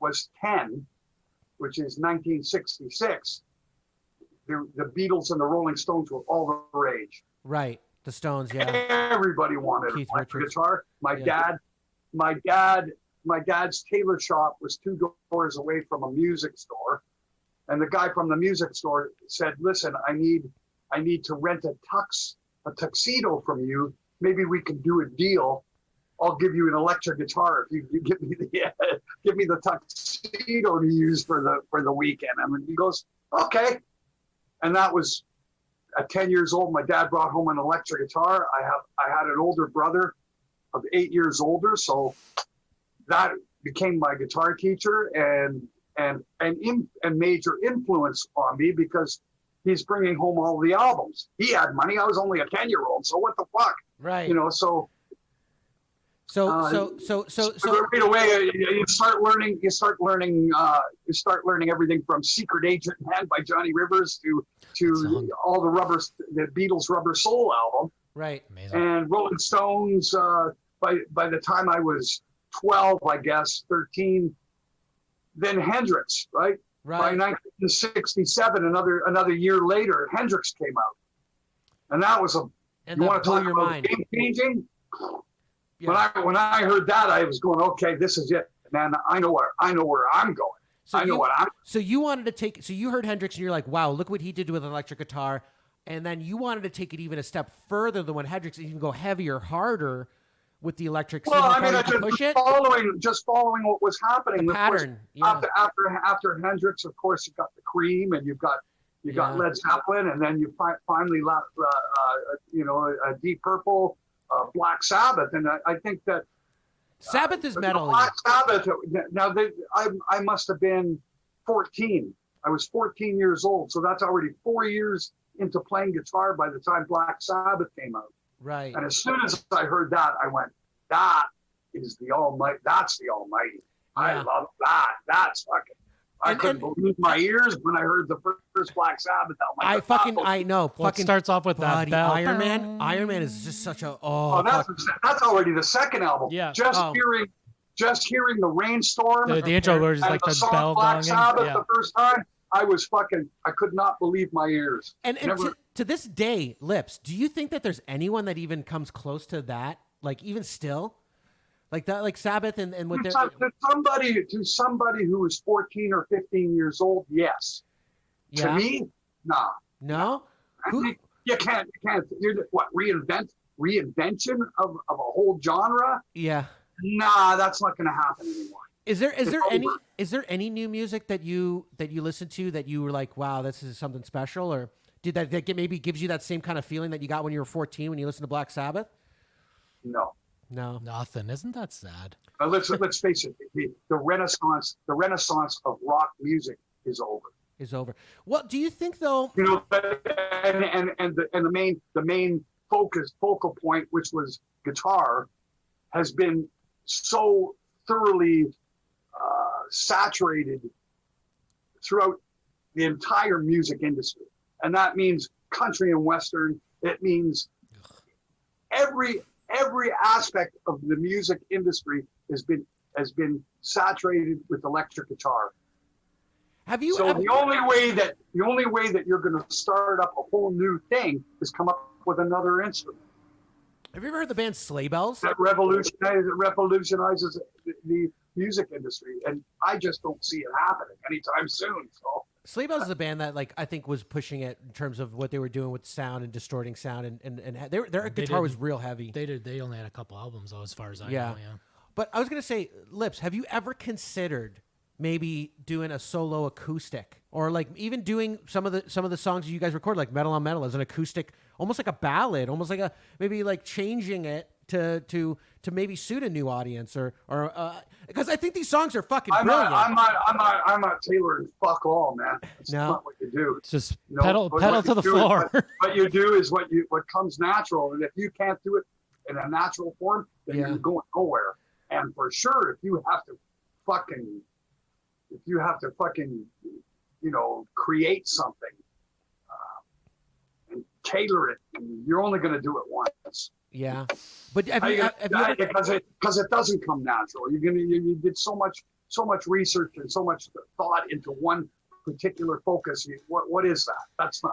was 10, which is 1966, the Beatles and the Rolling Stones were all the rage. Right. The Stones, yeah. Everybody wanted Keith a Richards. guitar. My dad's tailor shop was 2 doors away from a music store. And the guy from the music store said, "Listen, I need to rent a tuxedo from you. Maybe we can do a deal. I'll give you an electric guitar if you give me the tuxedo to use for the weekend." And he goes, "Okay." And that was at 10 years old. My dad brought home an electric guitar. I had an older brother of 8 years older, so that became my guitar teacher and major influence on me because he's bringing home all the albums. He had money. I was only a 10-year-old, so what the fuck? Right. You know, so right away you start learning everything from Secret Agent Man by Johnny Rivers to all the Beatles Rubber Soul album. Right. Amazing. And Rolling Stones by the time I was 12, I guess 13, then Hendrix, right? By 1967, another year later, Hendrix came out. And that was you want to talk about game changing? Yeah. When I heard that, I was going, okay, this is it, man. I know where I'm going. So you wanted to take. So you heard Hendrix, and you're like, wow, look what he did with an electric guitar. And then you wanted to take it even a step further than what Hendrix, even go heavier, harder with the electric. Well, I mean, just following what was happening. The pattern. Yeah. After Hendrix, of course, you've got the Cream, and you've got Led Zeppelin, and then you finally Deep Purple. Black Sabbath, and I think that Sabbath is metal. Black Sabbath. Now, I must have been 14. I was 14 years old, so that's already 4 years into playing guitar by the time Black Sabbath came out. Right. And as soon as I heard that, I went, "That is the Almighty. That's the Almighty. Yeah. I love that. That's fucking." I couldn't believe my ears when I heard the first Black Sabbath album. I know. Well, it starts off with that bell. Iron Man. Iron Man is just such a that's already the second album. Yeah. Just hearing the rainstorm. The intro where it's like the bell Black going Sabbath in. Yeah. the first time, I could not believe my ears. And to this day, Lips, do you think that there's anyone that even comes close to that? Like even still? Like that, like Sabbath and what they're to somebody who is 14 or 15 years old, yes. Yeah. To me, nah. No. You can't. You're what reinvention of a whole genre? Yeah. Nah, that's not going to happen anymore. Is there any new music that you listen to that you were like, wow, this is something special, or did that maybe gives you that same kind of feeling that you got when you were 14 when you listened to Black Sabbath? No, nothing. Isn't that sad? Let's face it. The renaissance of rock music is over. Well, do you think though? You know, and the main focal point, which was guitar, has been so thoroughly saturated throughout the entire music industry, and that means country and western. It means every aspect of the music industry has been saturated with electric guitar. The only way that you're going to start up a whole new thing is come up with another instrument. Have you ever heard the band Sleigh Bells? That revolutionizes the music industry, and I just don't see it happening anytime soon. So. Sleigh Bells is a band that, like, I think was pushing it in terms of what they were doing with sound and distorting sound, and their guitar was real heavy. They only had a couple albums though, as far as I know. Yeah. But I was gonna say, Lips, have you ever considered maybe doing a solo acoustic, or like even doing some of the songs you guys record, like Metal on Metal, as an acoustic, almost like a ballad, almost like maybe like changing it to maybe suit a new audience, or because I think these songs are fucking brilliant. I'm not tailoring fuck all, man. It's not what you do. It's just pedal to the floor. What you do is what comes natural, and if you can't do it in a natural form, then you're going nowhere. And for sure, if you have to fucking, create something and tailor it, you're only going to do it once. Yeah, but because it doesn't come natural. You did so much research and so much thought into one particular focus. What is that? That's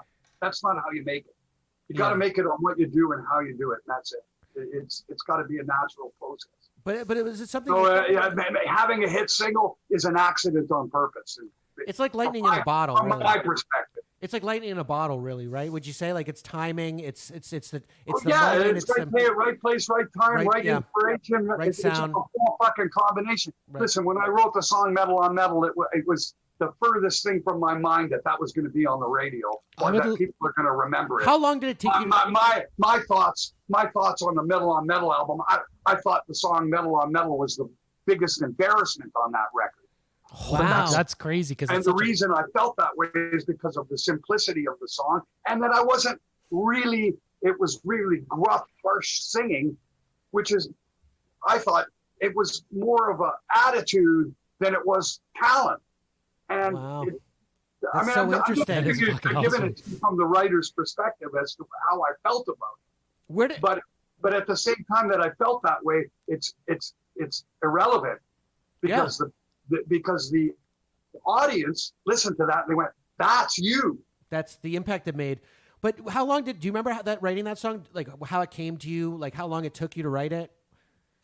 not how you make it. You got to make it on what you do and how you do it. And that's it. It's got to be a natural process. But it was something. So having a hit single is an accident on purpose. It's like lightning in a bottle. From my perspective, it's like lightning in a bottle, really, right? Would you say like it's timing? It's the moment, it's right place, right time, right inspiration, right sound, it's a whole fucking combination. Right. Listen, when I wrote the song "Metal on Metal," it was the furthest thing from my mind that was going to be on the radio, or that people are going to remember it. How long did it take you? My thoughts on the Metal on Metal album. I thought the song "Metal on Metal" was the biggest embarrassment on that record. Wow, that's crazy. And the reason I felt that way is because of the simplicity of the song, and that it was really gruff, harsh singing, which is, I thought it was more of an attitude than it was talent. And I'm giving it from the writer's perspective as to how I felt about it. But at the same time that I felt that way, it's irrelevant because because the audience listened to that and they went, "That's you." That's the impact it made. But how long do you remember writing that song? Like how it came to you? Like how long it took you to write it?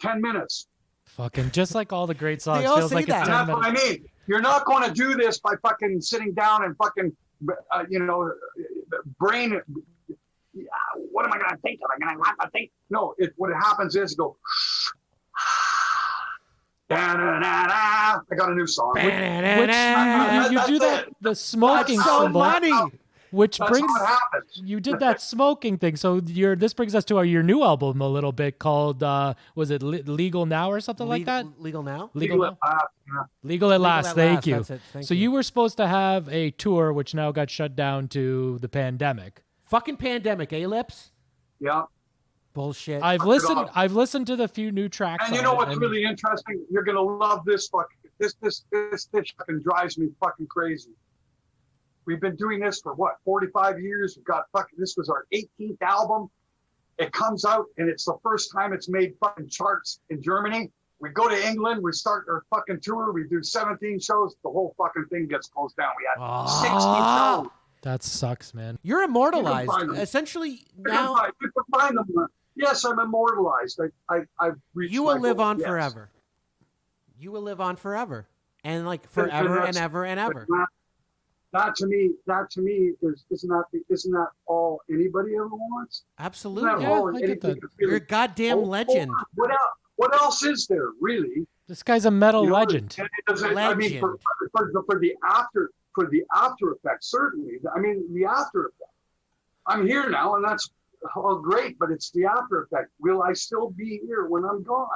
10 minutes. Fucking just like all the great songs. They all feels say like that. It's 10 That's minutes. what I mean. You're not going to do this by fucking sitting down and fucking, brain. What am I going to think? Am I going to think? No, what happens is go. I got a new song. Which you do that the smoking symbol, which That's brings what happens. You did that smoking thing. So this brings us to your new album a little bit called was it Legal Now or something like that? Legal Now. Legal at Last. Yeah. Legal at Last. Thank you. That's it. Thank so you. you were supposed to have a tour, which now got shut down to the pandemic. Fucking pandemic, Lips? Yeah. Bullshit. I've listened to the few new tracks. And you know what's really interesting? You're gonna love this this fucking drives me fucking crazy. We've been doing this for 45 years. We've got this was our 18th album. It comes out and it's the first time it's made fucking charts in Germany. We go to England, we start our fucking tour, we do 17 shows, the whole fucking thing gets closed down. We had 60 shows. That sucks, man. You're immortalized. Essentially now. You can find them. Yes, I'm immortalized. I've reached You will my live goal, on yes. forever. You will live on forever. And like forever and ever and ever. That to me isn't that all anybody ever wants? Absolutely. I get that. You're a goddamn legend. What else is there really? This guy's a metal legend. I mean, for the after effects, certainly. I mean, the after effect. I'm here now, and that's all great, but it's the after effect. Will I still be here when I'm gone?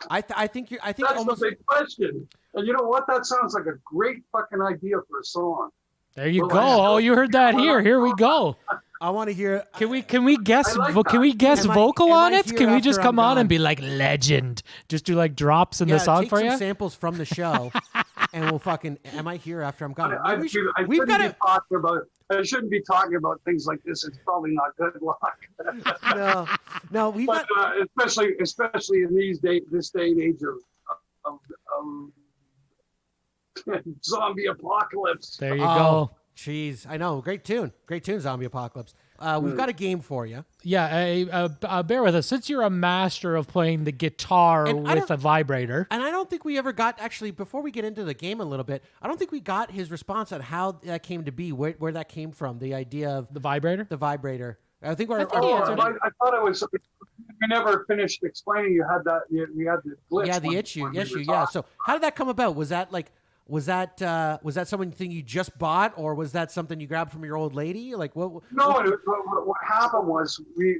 I think that's almost the big question. And you know what? That sounds like a great fucking idea for a song. There you go. Oh, you heard that here. Here we go. I want to hear. Can we guess? like can we guess vocal on it? here Can we just after come I'm on gone? and be like legend? Just do like drops in the song take for some you. samples from the show, and we'll fucking. Am I here after I'm gone? I shouldn't be talking about things like this. It's probably not good luck. No, we've but, got. especially in this day and age of zombie apocalypse. There you go. Jeez, I know. Great tune, Zombie Apocalypse. We've got a game for you. Yeah, bear with us. Since you're a master of playing the guitar with a vibrator. And I don't think we ever got, actually, before we get into the game a little bit, I don't think we got his response on how that came to be, where that came from, the idea of... The vibrator? The vibrator. I think I thought it was... never finished explaining. You had that. You had the glitch. Yeah, the issue. Yeah. So how did that come about? Was that something you just bought, or was that something you grabbed from your old lady? Like what? No, what happened was we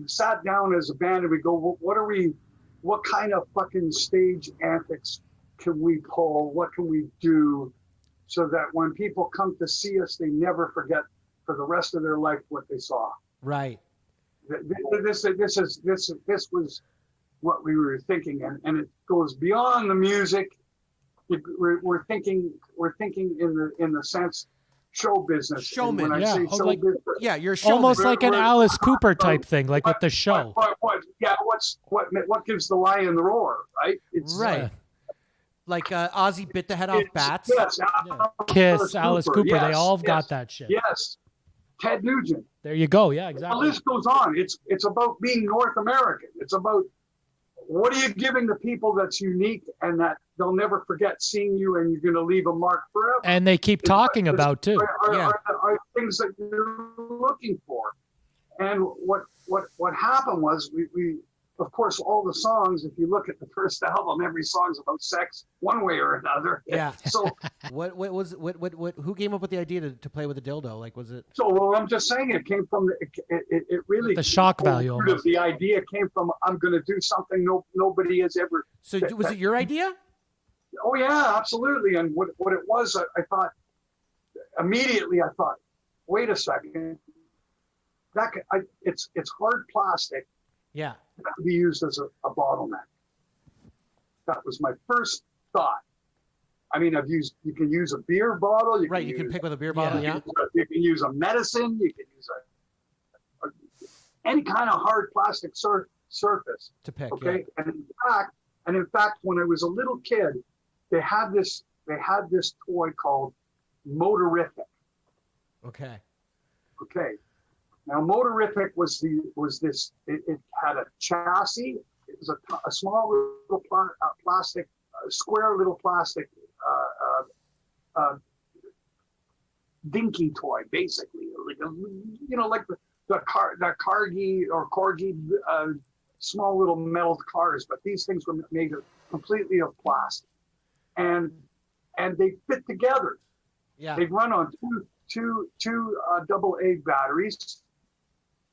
sat down as a band and we go, what kind of fucking stage antics can we pull? What can we do so that when people come to see us, they never forget for the rest of their life what they saw? Right. This was what we were thinking, and it goes beyond the music. We're thinking in the sense show business. Showman. When I say show business, you're showman. Almost like an Alice Cooper type thing, like with the show. What gives the lion the roar, right? It's right. Like Ozzy bit the head off bats. Yes. Kiss, Alice Cooper. Yes, they all got that shit. Yes. Ted Nugent. There you go. Yeah, exactly. The list goes on. It's about being North American. It's about what are you giving the people that's unique and that they'll never forget seeing you, and you're going to leave a mark forever. And they keep talking about too. Are things that you're looking for. And what happened was we of course, all the songs, if you look at the first album, every song's about sex one way or another. Yeah. So what who came up with the idea to play with a dildo? Like, was it? So, well, I'm just saying it came from it really. The shock value. Of the idea came from, I'm going to do something nobody has ever. So was it your idea? Oh yeah, absolutely. And what it was, I thought, immediately I thought, wait a second, it's hard plastic. Yeah. That could be used as a bottleneck. That was my first thought. I mean, you can use a beer bottle. You can pick with a beer bottle, yeah. You can use a medicine. You can use any kind of hard plastic surface. To pick, okay? Yeah. And in fact, when I was a little kid, they had this toy called Motorific. Okay. Okay. Now, Motorific it had a chassis. It was a small little plastic, square little plastic dinky toy, basically. Like the Cargi or Corgi, small little metal cars, but these things were made completely of plastic. And they fit together. Yeah. They run on two AA batteries.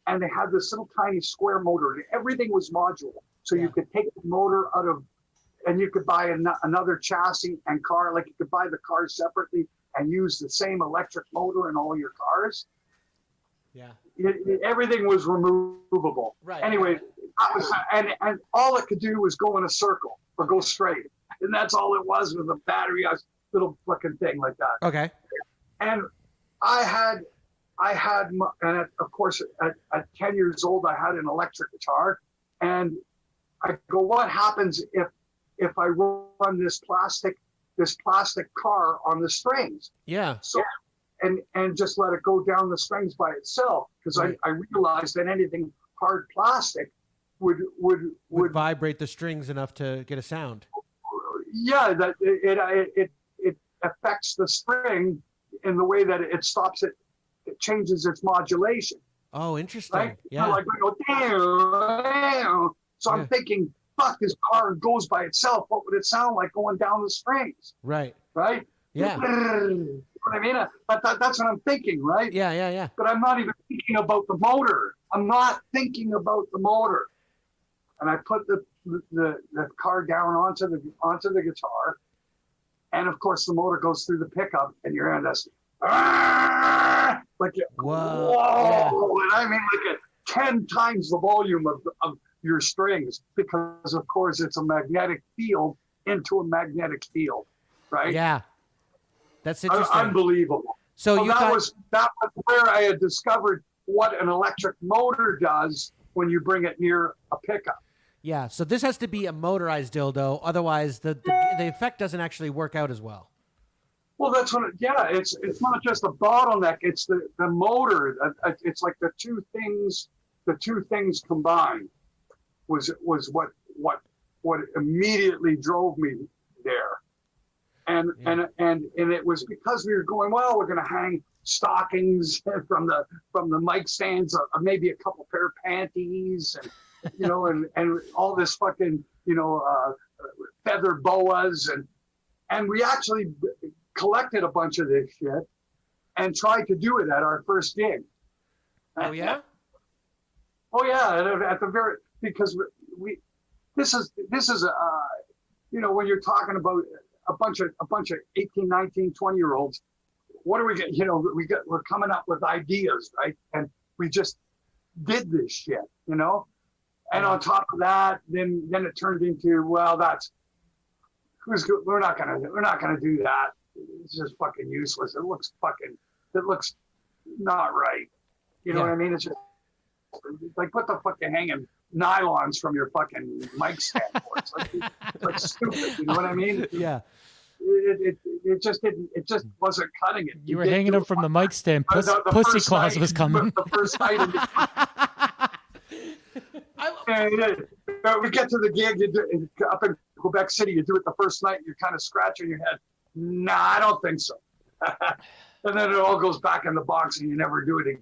And they had this little tiny square motor, and everything was modular. So you could take the motor out of, and you could buy another chassis and car, like you could buy the car separately and use the same electric motor in all your cars. Yeah. Everything was removable. Right. Anyway, and all it could do was go in a circle or go straight. And that's all it was with a battery, a little fucking thing like that. Okay. And I had, and of course, at 10 years old, I had an electric guitar, and I go, what happens if I run this plastic car on the strings? Yeah. So, and just let it go down the strings by itself, because I realized that anything hard plastic would vibrate the strings enough to get a sound. Yeah, that it affects the string in the way that it stops it. It changes its modulation. Oh, interesting. Right? Yeah. Like we go damn. So I'm thinking, fuck, this car goes by itself. What would it sound like going down the strings? Right. Right. Yeah. You know what I mean? That's what I'm thinking, right? Yeah. But I'm not even thinking about the motor. I'm not thinking about the motor. And I put the car down onto the guitar, and of course the motor goes through the pickup, and you're in this. Like whoa, yeah. And I mean like 10 times the volume of your strings, because of course it's a magnetic field into a magnetic field, right? Yeah, that's interesting. Unbelievable. So that was where I had discovered what an electric motor does when you bring it near a pickup. Yeah, so this has to be a motorized dildo, otherwise the effect doesn't actually work out as well. Well, that's what. It's not just a bottleneck. It's the motor. It's like the two things combined was what immediately drove me there, and it was because we were going, well, we're going to hang stockings from the mic stands, maybe a couple pair of panties, and you know, and all this fucking, you know, feather boas, and we actually collected a bunch of this shit and tried to do it at our first gig. Oh yeah. Oh yeah, at the very, because this is you know, when you're talking about a bunch of 18, 19, 20-year-olds, what do we get? You know, we're coming up with ideas, right? And we just did this shit, you know. And on top of that, then it turned into, well, we're not gonna do that. It's just fucking useless. It looks not right. You know what I mean? It's just like, what the fuck you hanging nylons from your fucking mic stand for? It's like stupid. You know what I mean? Yeah. It just wasn't cutting it. You were hanging them from the mic stand. The Pussy first Claus night, was coming. The first night. We get to the gig, up in Quebec City, you do it the first night, you're kind of scratching your head. Nah, I don't think so. And then it all goes back in the box and you never do it again.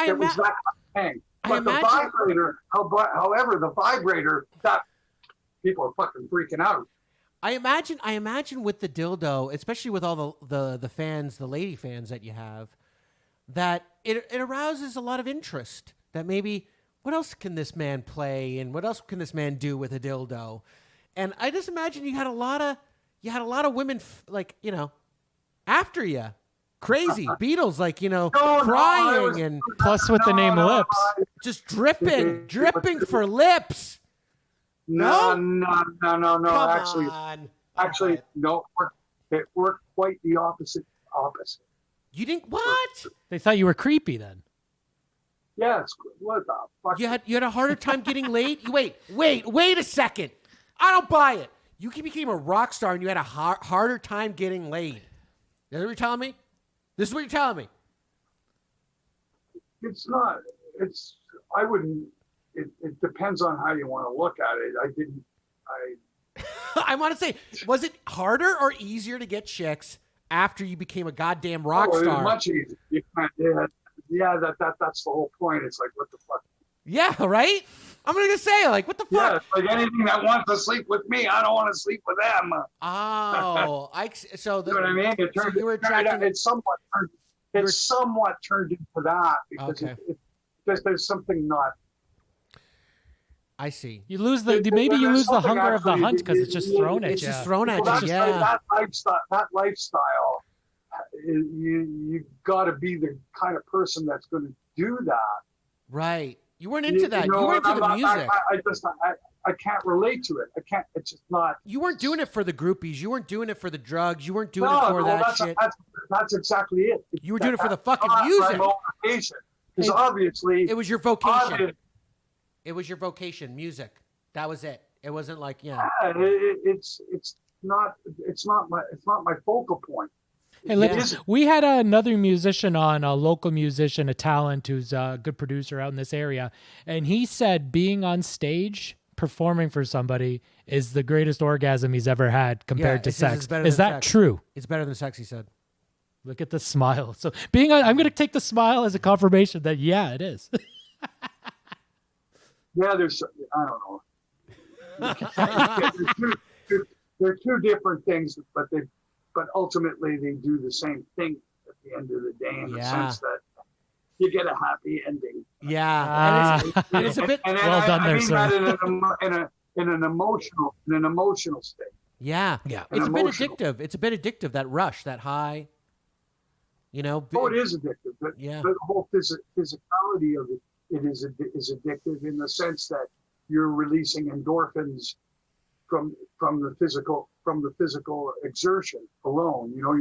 It was that thing. But the vibrator, however, the vibrator, that people are fucking freaking out. I imagine with the dildo, especially with all the fans, the lady fans that you have, that it arouses a lot of interest. That maybe, what else can this man play, and what else can this man do with a dildo? And I just imagine you had a lot of women like, you know, after you, crazy Beatles, like, you know, crying and plus with the name Lips, just dripping for lips. No. Come Actually, no. It worked quite the opposite. You didn't what? They thought you were creepy then. Yes. What the fuck? You had a harder time getting laid. Wait a second. I don't buy it. You became a rock star and you had a harder time getting laid. Is that what you're telling me? This is what you're telling me. It's not. I wouldn't. It depends on how you want to look at it. I want to say, was it harder or easier to get chicks after you became a goddamn rock star? It was much easier. You can't, yeah, that's the whole point. It's like, what the fuck? Yeah, right? I'm going to say, like, what the fuck? Yeah, it's like anything that wants to sleep with me, I don't want to sleep with them. Oh, you know what I mean? It somewhat turned into that because there's something not. I see. You lose the hunger of the hunt because it's just thrown at you. It's just thrown at you. Yeah. That lifestyle, you got to be the kind of person that's going to do that. Right. You weren't into that. You were into the music. I can't relate to it. I can't. It's just not. You weren't doing it for the groupies. You weren't doing it for the drugs. You weren't doing it for that shit. That's exactly it. You were doing it for the fucking music. Because obviously, it was your vocation. It was your vocation, music. That was it. It wasn't like, it's not my focal point. Hey, we had another musician on, a local musician, a talent who's a good producer out in this area, and he said being on stage performing for somebody is the greatest orgasm he's ever had compared to sex. Is that true? It's better than sex, he said. Look at the smile. So I'm going to take the smile as a confirmation that it is. Yeah, I don't know. They're two different things, but ultimately they do the same thing at the end of the day in the sense that you get a happy ending. Yeah, and it's a bit well done there, sir. That in an emotional state. Yeah. It's a bit addictive. It's a bit addictive, that rush, that high. You know. Oh, it is addictive. But the whole physicality of it is addictive in the sense that you're releasing endorphins from the physical exertion alone. You know,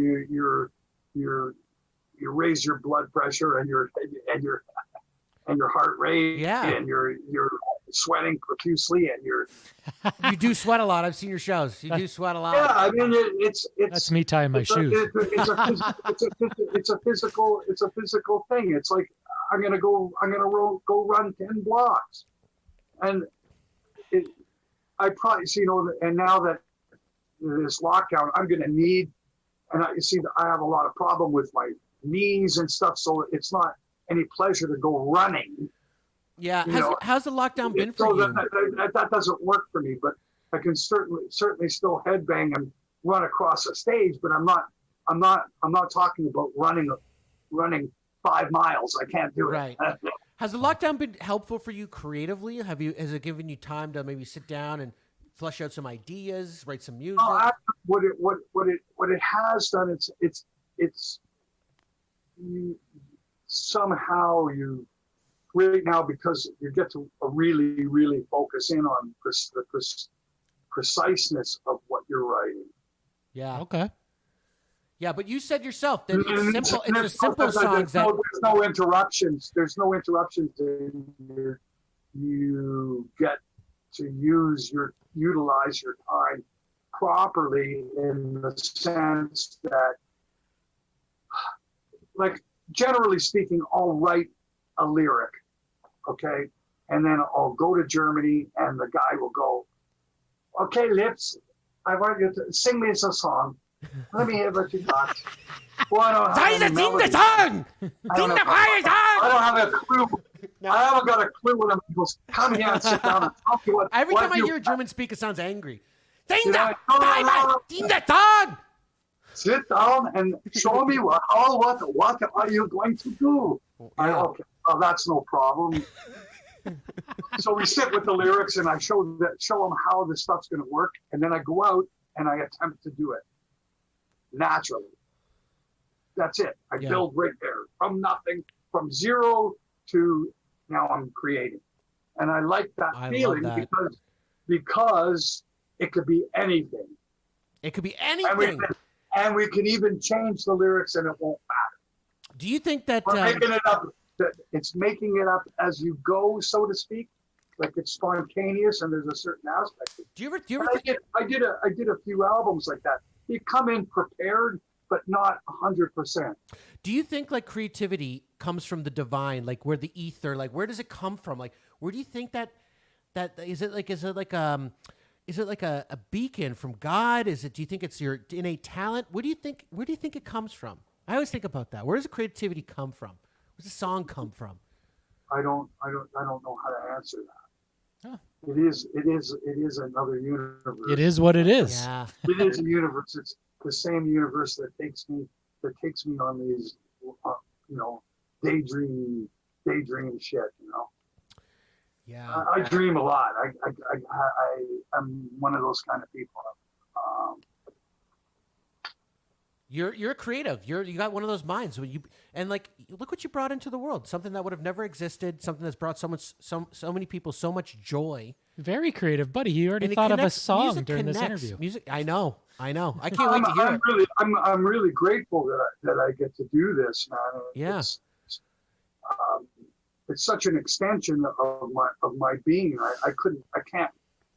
you raise your blood pressure and your heart rate, and you're sweating profusely, and you do sweat a lot. I've seen your shows. You do sweat a lot. Yeah, I mean it's that's me tying my shoes. It's a physical thing. It's like I'm gonna go run 10 blocks, and I probably and now that this lockdown, I'm gonna need, and I have a lot of problem with knees and stuff, so it's not any pleasure to go running. Yeah. You know, How's the lockdown been for so you? that doesn't work for me, but I can certainly still headbang and run across a stage, but I'm not talking about running 5 miles. I can't do it. Right. Has the lockdown been helpful for you creatively? Has it given you time to maybe sit down and flesh out some ideas, write some music? What it has done, it's somehow you right now, because you get to really focus in on the preciseness of what you're writing. Yeah. Okay. Yeah, but you said yourself that it's simple. It's the simple songs that there's no interruptions. There's no interruptions. You get to utilize your time properly, in the sense that, like, generally speaking, I'll write a lyric, okay, and then I'll go to Germany, and the guy will go, "Okay, Lips, I want you to sing me a song. Let me hear what you got." Well, I don't have any melody. Sing the song! Sing the fire song! I don't have a clue. I haven't got a clue when he goes, "Come here and sit down and talk to what." Every time I hear a German speaker, sounds angry. Sing the song! Sit down and show me what are you going to do? Okay, that's no problem. So we sit with the lyrics, and I show them how the stuff's going to work, and then I go out and I attempt to do it naturally. That's it. I build right there from nothing, from zero to now I'm creating, and I like that feeling because it could be anything. It could be anything. And we can even change the lyrics, and it won't matter. Do you think that we're making it up? It's making it up as you go, so to speak. Like, it's spontaneous, and there's a certain aspect. Do you ever? I did a few albums like that. You come in prepared, but not 100%. Do you think, like, creativity comes from the divine, like where the ether, like where does it come from? Like, where do you think that is it like a beacon from God? Do you think it's your innate talent? Where do you think it comes from? I always think about that. Where does the creativity come from? Where's the song come from? I don't know how to answer that. Huh. It is another universe. It is what it is. Yeah. It is a universe. It's the same universe that takes me on these daydream shit, Yeah. I dream a lot. I'm one of those kind of people. You're creative. You got one of those minds. And look what you brought into the world. Something that would have never existed. Something that's brought so many people so much joy. Very creative, buddy. You already thought of a song during this interview. Music. I know. I can't wait to hear it. I'm really grateful that I get to do this, man. Yeah. It's such an extension of my being. I can't.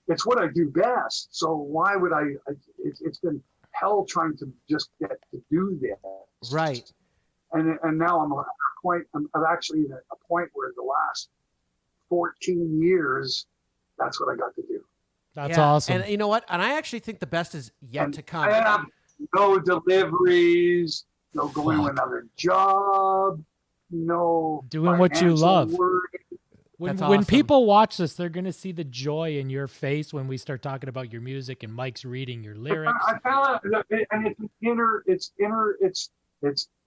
It's what I do best. So why would I? It's been hell trying to just get to do this. Right. And now I'm at a point. I'm actually at a point where the last 14 years, that's what I got to do. That's awesome. And you know what? And I actually think the best is yet to come. I have no deliveries, no going to another job, no doing what you love. When awesome. People watch this, they're going to see the joy in your face when we start talking about your music and Mike's reading your lyrics. I found it, and it's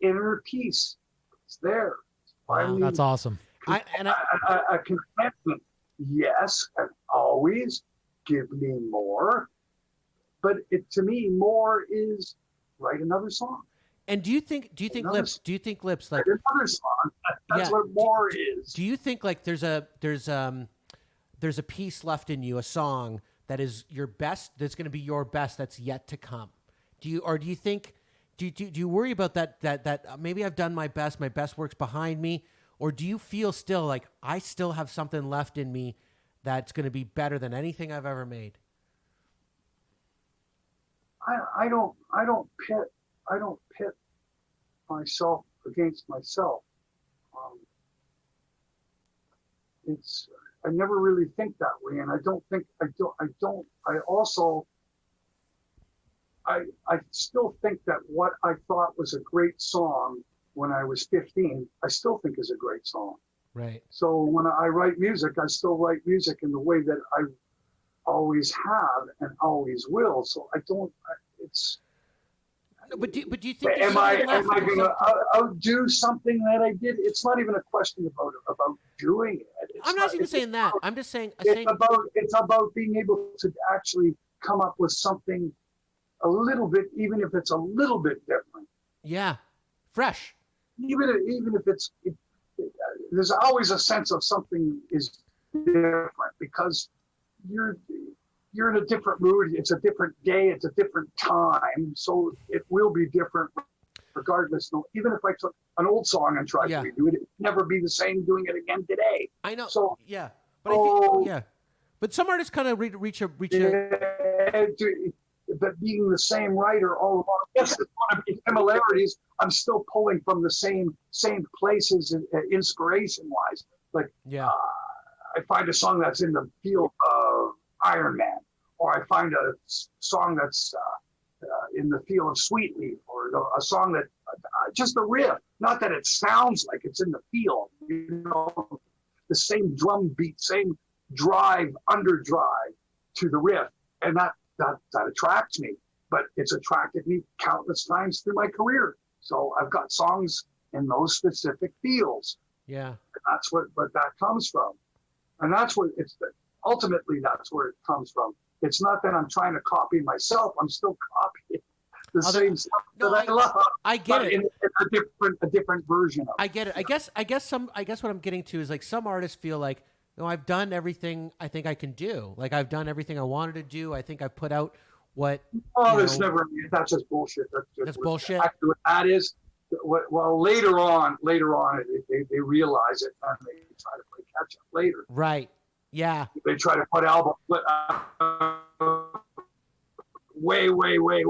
inner peace. It's there. Wow, that's awesome. A contentment, yes, and always give me more. But to me, more is write another song. And do you think Lips like another song? That's what more is. Do you think like there's a piece left in you, a song that is your best, that's going to be your best, that's yet to come? Do you think do you worry about that maybe I've done my best work's behind me, or do you feel still like I still have something left in me that's going to be better than anything I've ever made? I don't pit myself against myself. I never really think that way, and I still think that what I thought was a great song when I was 15, I still think is a great song. Right. So when I write music, I still write music in the way that I always have and always will. So I don't. It's. But do you think? Am I going to outdo something that I did? It's not even a question about doing it. I'm not even saying that. I'm just saying. It's about being able to actually come up with something a little bit, even if it's a little bit different. Yeah, fresh. Even if it's, there's always a sense of something is different because you're in a different mood. It's a different day. It's a different time. So it will be different regardless. No, even if I took an old song and tried to redo it, it'd never be the same doing it again today. I know. So yeah, but I think, but some artists kind of reach a. But being the same writer all along, yes, there's going to be similarities. I'm still pulling from the same places, inspiration-wise. Like, I find a song that's in the field of Iron Man, or I find a song that's in the field of Sweetleaf, or a song that just a riff. Not that it sounds like it's in the field, the same drum beat, same drive, underdrive to the riff, and that attracts me. But it's attracted me countless times through my career. So I've got songs in those specific fields. Yeah, and that's what that comes from, and that's what it's. Ultimately, that's where it comes from. It's not that I'm trying to copy myself. I'm still copying the same stuff that I love. I get it. In a different version of it. I get it. I guess what I'm getting to is like some artists feel like, no, I've done everything I think I can do. Like I've done everything I wanted to do. I think I put out what. Oh, that's that's just bullshit. That's bullshit. Actually, what that is. Well, later on, they realize it and they try to play catch up later. Right. Yeah. They try to put albums way late now in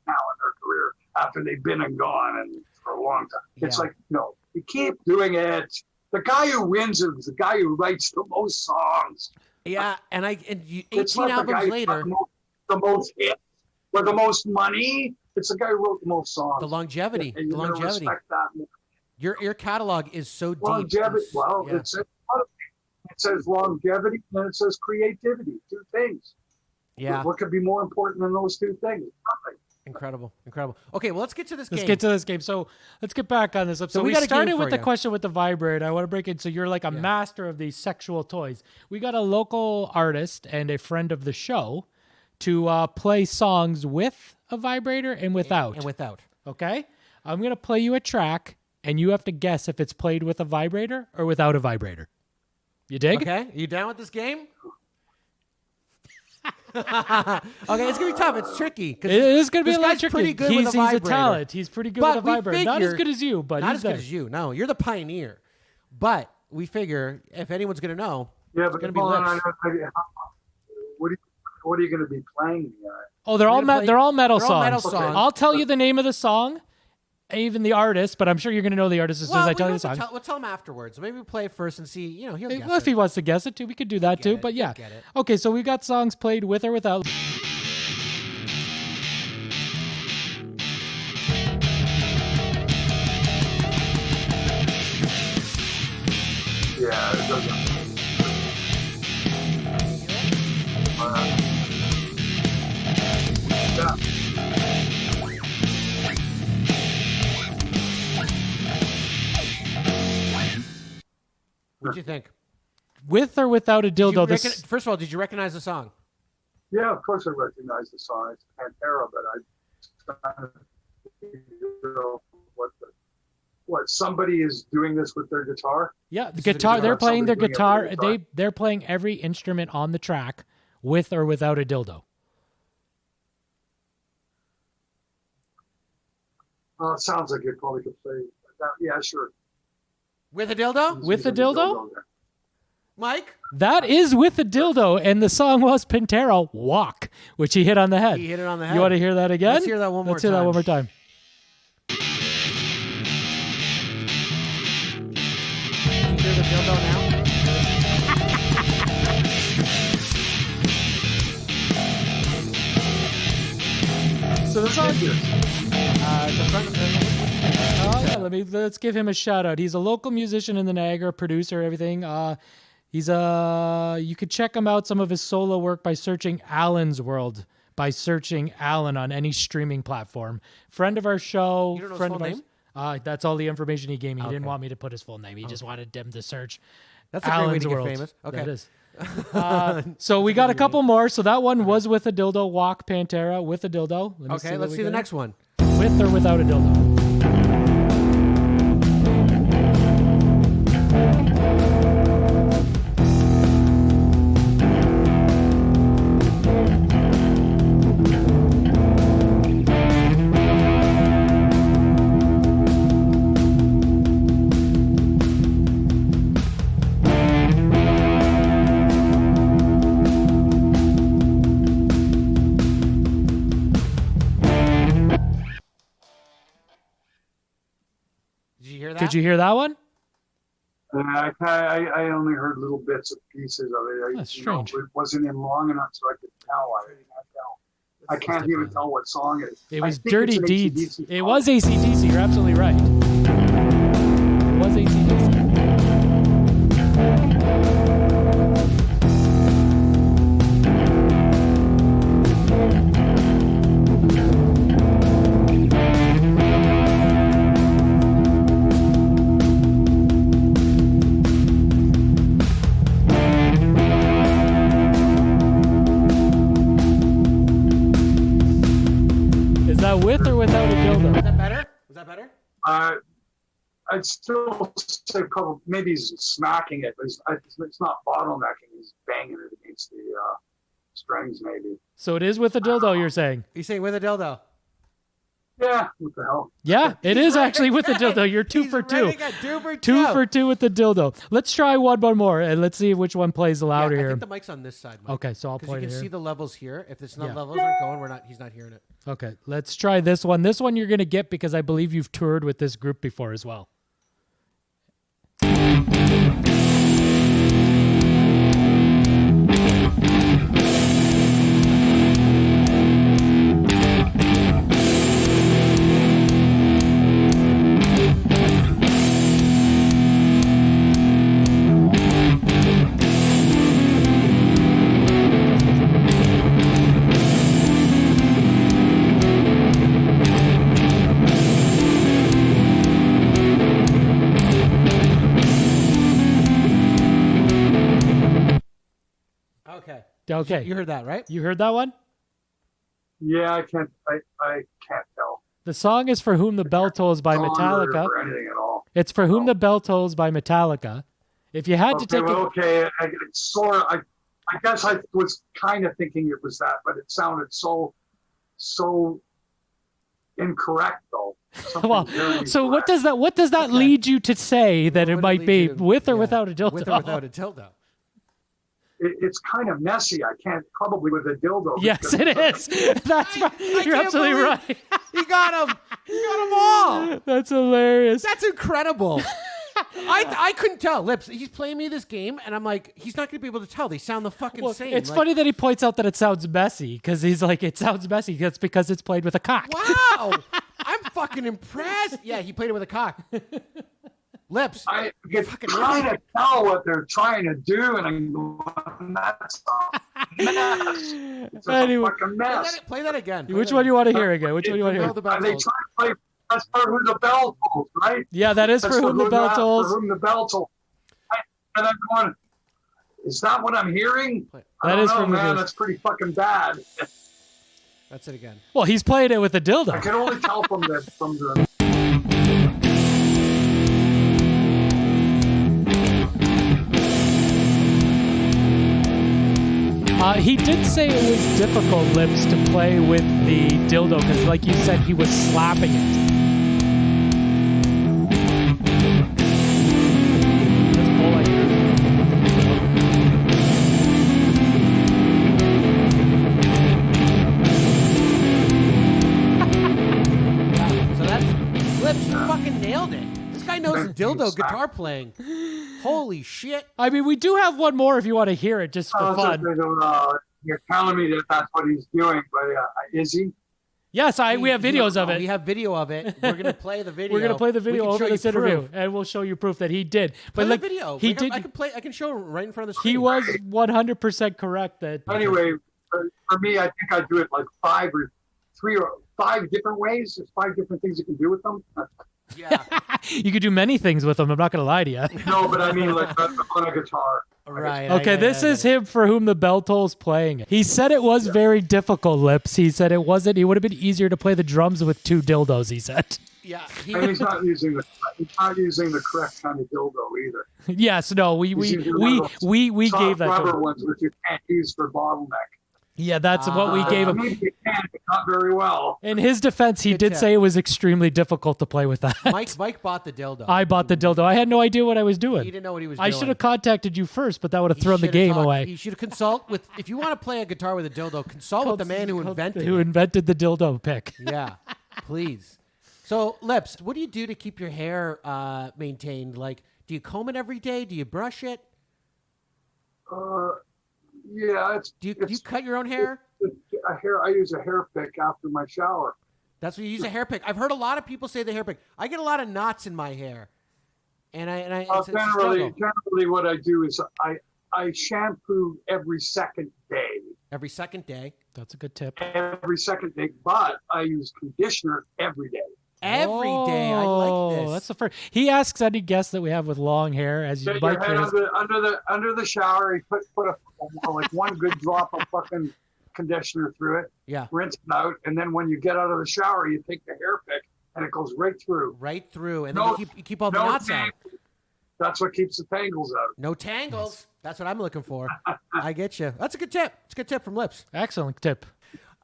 their career after they've been and gone and for a long time. It's like, no, you keep doing it. The guy who wins is the guy who writes the most songs. Yeah, and 18 albums later, the most hits or the most money. It's the guy who wrote the most songs. The longevity. And the longevity. Respect that more. Your catalog is so deep. Longevity. It says longevity and it says creativity. Two things. Yeah. What could be more important than those two things? Nothing. Incredible. Okay, well, let's get to this game. Let's get to this game. So let's get back on this. So we started with the question with the vibrator. I want to break in. So you're like a master of these sexual toys. We got a local artist and a friend of the show to play songs with a vibrator and without. And without. Okay? I'm going to play you a track, and you have to guess if it's played with a vibrator or without a vibrator. You dig? Okay. You down with this game? Okay, it's gonna be tough. It's tricky. It is gonna be a lot tricky. Pretty good he's with a vibrator. A talent. He's pretty good with a vibrator. Not as good as you, but not he's as there. good as you. No, you're the pioneer. But we figure if anyone's gonna know, it's gonna be Lips. What are you gonna be playing? Oh, they're all metal songs. Metal songs. I'll tell you the name of the song, even the artist, but I'm sure you're gonna know the artist as soon as I tell you the song. We'll tell him afterwards. Maybe we'll play it first and see. He'll guess if he wants to guess it too, we could do that too. But yeah. Okay, so we got songs played with or without. Yeah, it doesn't. What do you think? With or without a dildo? First of all, did you recognize the song? Yeah, of course I recognize the song. It's Pantera, but I what somebody is doing this with their guitar? Yeah, the guitar. They're playing their guitar. They're playing every instrument on the track with or without a dildo. It sounds like you probably could play that. Yeah, sure. With a dildo? With a dildo? Mike? That is with a dildo, and the song was Pantera, Walk, which he hit on the head. He hit it on the head. You want to hear that again? Let's hear that one more time. Let's hear that one more time. Can you hear the dildo now? So the song... the front of the... Oh yeah, let's give him a shout out. He's a local musician in the Niagara, producer, everything. He's you could check him out, some of his solo work, by searching Alan's World, by searching Alan on any streaming platform. Friend of our show. You don't know friend his of full ours. That's all the information he gave me. He didn't want me to put his full name. He just wanted them to search. That's a Alan's great way to World. get famous. Okay. That is. So we got a couple more. So that one was with a dildo. Walk Pantera with a dildo. Let's see the next one. With or without a dildo. Did you hear that one? I only heard little bits and pieces of it. That's strange. It wasn't in long enough so I could tell. I can't even tell what song it is. It was Dirty Deeds. It was AC/DC. You're absolutely right. It was AC/DC. With or without a dildo? Is that better? Was that better? I'd still say probably maybe he's smacking it, but it's not bottlenecking. He's banging it against the strings, maybe. So it is with a dildo, you're saying? You're saying with a dildo? Yeah, what the hell? Yeah, it is actually with the dildo. You're 2 for 2. Two for 2 with the dildo. Let's try one more, and let's see which one plays louder I here. think the mic's on this side, Mike. Okay, so I'll play it you here. can see the levels here. If it's not levels aren't going, he's not hearing it. Okay, let's try this one. This one you're going to get because I believe you've toured with this group before as well. Okay. You heard that, right? You heard that one? Yeah, I can't tell. The song is For Whom the Bell Tolls by Metallica. Or anything at all. It's For Whom the Bell Tolls by Metallica. If you had to take I guess I was kind of thinking it was that, but it sounded so incorrect though. Well, so what does that lead you to say that it might be with or without a dildo? With or without a dildo. It's kind of messy. I can't probably with a dildo. Yes, it is. That's right. You're absolutely right. You got him. You got them all. That's hilarious. That's incredible. I couldn't tell. Lips. He's playing me this game, and I'm like, he's not going to be able to tell. They sound the fucking same. It's funny that he points out that it sounds messy because he's like, it sounds messy. That's because it's played with a cock. Wow. I'm fucking impressed. Yeah, he played it with a cock. Lips. I can trying to tell what they're trying to do, and I'm going, that's a mess. It's Anyway. a fucking mess. Play that again. Which one do you want to hear again? Which one do you want to hear? Are they trying to play? That's For Whom the Bell Tolls, right? Yeah, that is For Whom the Bell Tolls. For Whom the Bell Tolls. And I'm going, is that what I'm hearing? That is For from man. That's pretty fucking bad. That's it again. Well, he's played it with a dildo. I can only tell from the. He did say it was difficult, Lips, to play with the dildo because, like you said, he was slapping it. That's all I hear. So that's Lips. You fucking nailed it. This guy knows dildo guitar playing. Holy shit. I mean, we do have one more if you want to hear it, just for fun. You're telling me that that's what he's doing, but is he? Yes, we have videos of it. We have video of it. We're gonna play the video. We're gonna play the We video can over show this you interview, proof. and we'll show you proof that he did. Play But like the video. he did. I can show right in front of the screen. He was 100% correct that. Anyway, for me, I think I do it like 5 different ways. There's 5 different things you can do with them. Yeah. You could do many things with them. I'm not gonna lie to you. No, but I mean like on a guitar. Right. Okay, this is him for whom the bell tolls playing. He said it was very difficult, Lips. He said it wasn't. It would have been easier to play the drums with 2 dildos. He said. Yeah. And he's not using the correct kind of dildo either. Yes. No. We gave that. Rubber ones which you can't use for bottleneck. Yeah, that's what we gave him. Maybe you can, but not very well. In his defense, he did say it was extremely difficult to play with that. Mike bought the dildo. I bought the dildo. I had no idea what I was doing. He didn't know what he was I doing. should have contacted you first, but that would have thrown the game away. You should have consult with. If you want to play a guitar with a dildo, consult with the man who invented the dildo pick. Yeah, please. So, Lips, what do you do to keep your hair maintained? Like, do you comb it every day? Do you brush it? Yeah, Do you cut your own hair? I use a hair pick after my shower. That's what you use a hair pick. I've heard a lot of people say the hair pick. I get a lot of knots in my hair, and I it's a struggle. Generally, what I do is I shampoo every second day. Every second day. That's a good tip. Every second day, but I use conditioner every day. Every day. I like this. That's the first. He asks any guest that we have with long hair as you Get bite your head yours. under the shower. You put like one good drop of fucking conditioner through it. Yeah. Rinse it out, and then when you get out of the shower, you take the hair pick, and it goes right through. Right through, and then you keep all the knots out. That's what keeps the tangles out. No tangles. That's what I'm looking for. I get you. That's a good tip. It's a good tip from Lips. Excellent tip.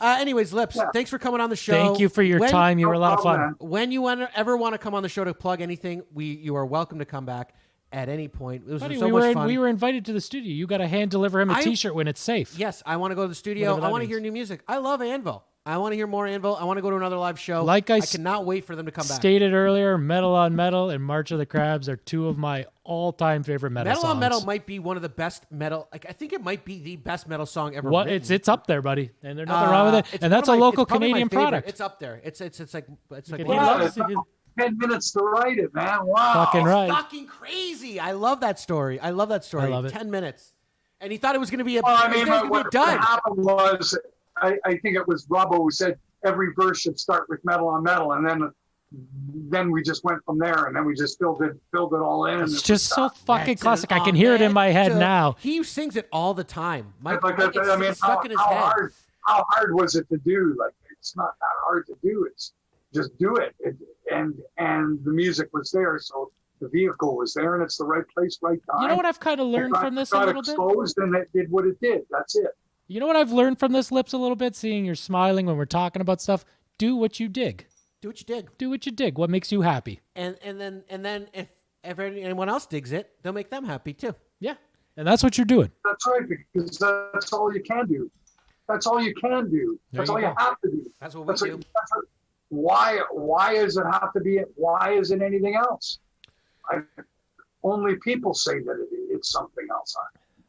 Anyways, Lips, thanks for coming on the show. Thank you for your time. You were a lot of fun. When you ever want to come on the show to plug anything, you are welcome to come back at any point. It was Buddy, so much fun. We were invited to the studio. You got to hand deliver him a T-shirt when it's safe. Yes, I want to go to the studio. I want to hear new music. I love Anvil. I want to hear more Anvil. I want to go to another live show. Like I cannot wait for them to come back. Stated earlier, Metal on Metal and March of the Crabs are 2 of my all-time favorite metal songs. Metal on Metal might be one of the best metal. Like I think it might be the best metal song ever. What? Written. It's up there, buddy, and there's nothing wrong with it. And that's a local Canadian product. It's up there. It's like. Wow, 10 minutes to write it, man. Wow. Fucking right. It's fucking crazy. I love that story. I love that story. I love it. 10 minutes, and he thought it was going to be a. Well, I mean, what happened was, I think it was Robbo who said every verse should start with Metal on Metal, and then we just went from there, and then we just filled it all in. It's just so fucking classic. I can hear it in my head now. He sings it all the time. It's stuck in his head. How hard was it to do? Like, it's not that hard to do. It's just do it. And the music was there, so the vehicle was there, and it's the right place, right time. You know what I've kind of learned from this a little bit? It got exposed, and it did what it did. That's it. You know what I've learned from this, Lips, a little bit? Seeing you're smiling when we're talking about stuff. Do what you dig. Do what you dig. Do what you dig. What makes you happy? And then if anyone else digs it, they'll make them happy too. Yeah. And that's what you're doing. That's right, because that's all you can do. That's all you can do. That's all you have to do. That's what we do. Why does it have to be it? Why isn't anything else? Only people say that it's something else.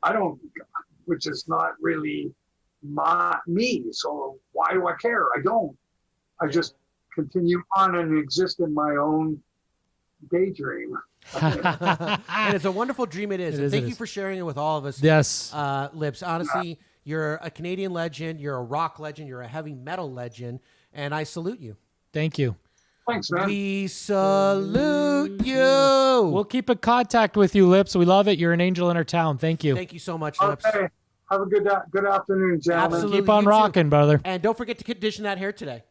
I don't, which is not really me. So why do I care? I don't. I just continue on and exist in my own daydream. And it's a wonderful dream it is. Thank you for sharing it with all of us. Yes. Lips. Honestly, you're a Canadian legend. You're a rock legend. You're a heavy metal legend. And I salute you. Thank you. Thanks, man. We salute you. We'll keep in contact with you, Lips. We love it. You're an angel in our town. Thank you. Thank you so much, Lips. Okay. Have a good afternoon, gentlemen. Absolutely. Keep on rocking, brother. And don't forget to condition that hair today.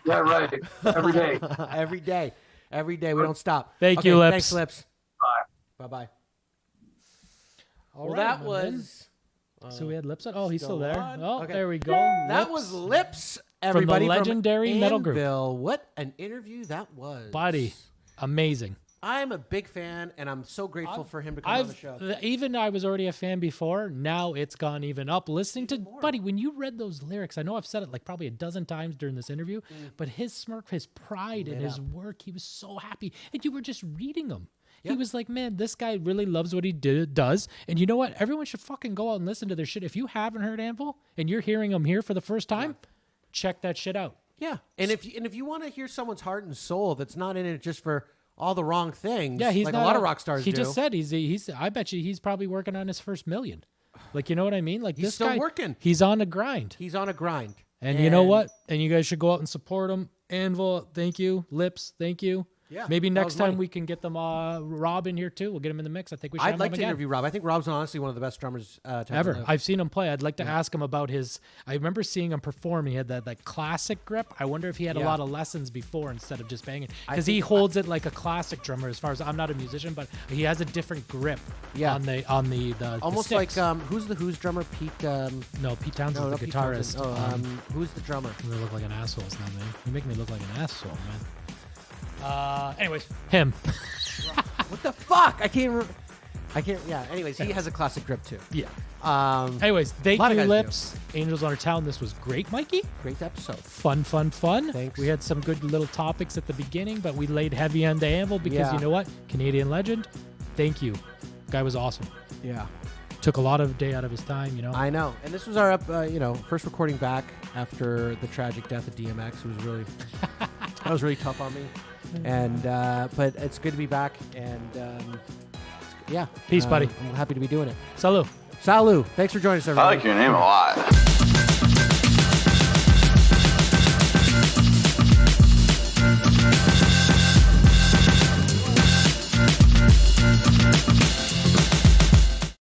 Yeah, right. Every day. Every day. Every day. We don't stop. Thank you, Lips. Thanks, Lips. Bye. Bye-bye. All Well, right, that my was... so we had Lips on. Oh, he's still there. on. Oh, Okay. there we go. That Lips. was Lips, everybody. From the legendary metal group. Anvil. What an interview that was. Buddy, amazing. I'm a big fan, and I'm so grateful for him to come on the show. Even I was already a fan before. Now it's gone even up. Listening to Buddy, when you read those lyrics, I know I've said it like probably a dozen times during this interview, but his smirk, his pride in his work, he was so happy. And you were just reading him. He was like, man, this guy really loves what he does. And you know what? Everyone should fucking go out and listen to their shit. If you haven't heard Anvil and you're hearing him here for the first time, check that shit out. Yeah, and if you want to hear someone's heart and soul, that's not in it just for all the wrong things. Yeah, he's like not a lot of rock stars. He do. just said he's. I bet you he's probably working on his first million. Like, you know what I mean? Like, He's this still guy, working. He's on a grind. He's on a grind. And you know what? And you guys should go out and support him. Anvil, thank you. Lips, thank you. Yeah, Maybe that next was time money. we can get them Rob in here too. We'll get him in the mix. I think we should I'd have like him to again. interview Rob. I think Rob's honestly one of the best drummers to Ever. live. I've seen him play. I'd like to ask him about his. I remember seeing him perform. He had that classic grip. I wonder if he had a lot of lessons before instead of just banging. Because he holds it like a classic drummer. As far as I'm not a musician, but he has a different grip. Yeah. On the almost the like sticks. who's the Who's drummer? Pete. No, Pete Townsend's not the Pete guitarist. Townsend. Who's the drummer? I'm gonna look like an asshole now, man. You make me look like an asshole, man. Anyways, him. What the fuck? I can't. Yeah. Anyways, he has a classic grip too. Yeah. Anyways, thank you, Lips. Angels on Our Town. This was great, Mikey. Great episode. Fun. Thanks. We had some good little topics at the beginning, but we laid heavy on the Anvil because you know what? Canadian legend. Thank you. Guy was awesome. Yeah. Took a lot of day out of his time, you know. I know. And this was our, first recording back after the tragic death of DMX. It was really, that was really tough on me. And but it's good to be back. And peace, buddy. I'm happy to be doing it. Salut. Thanks for joining us, everybody. I like your name a lot.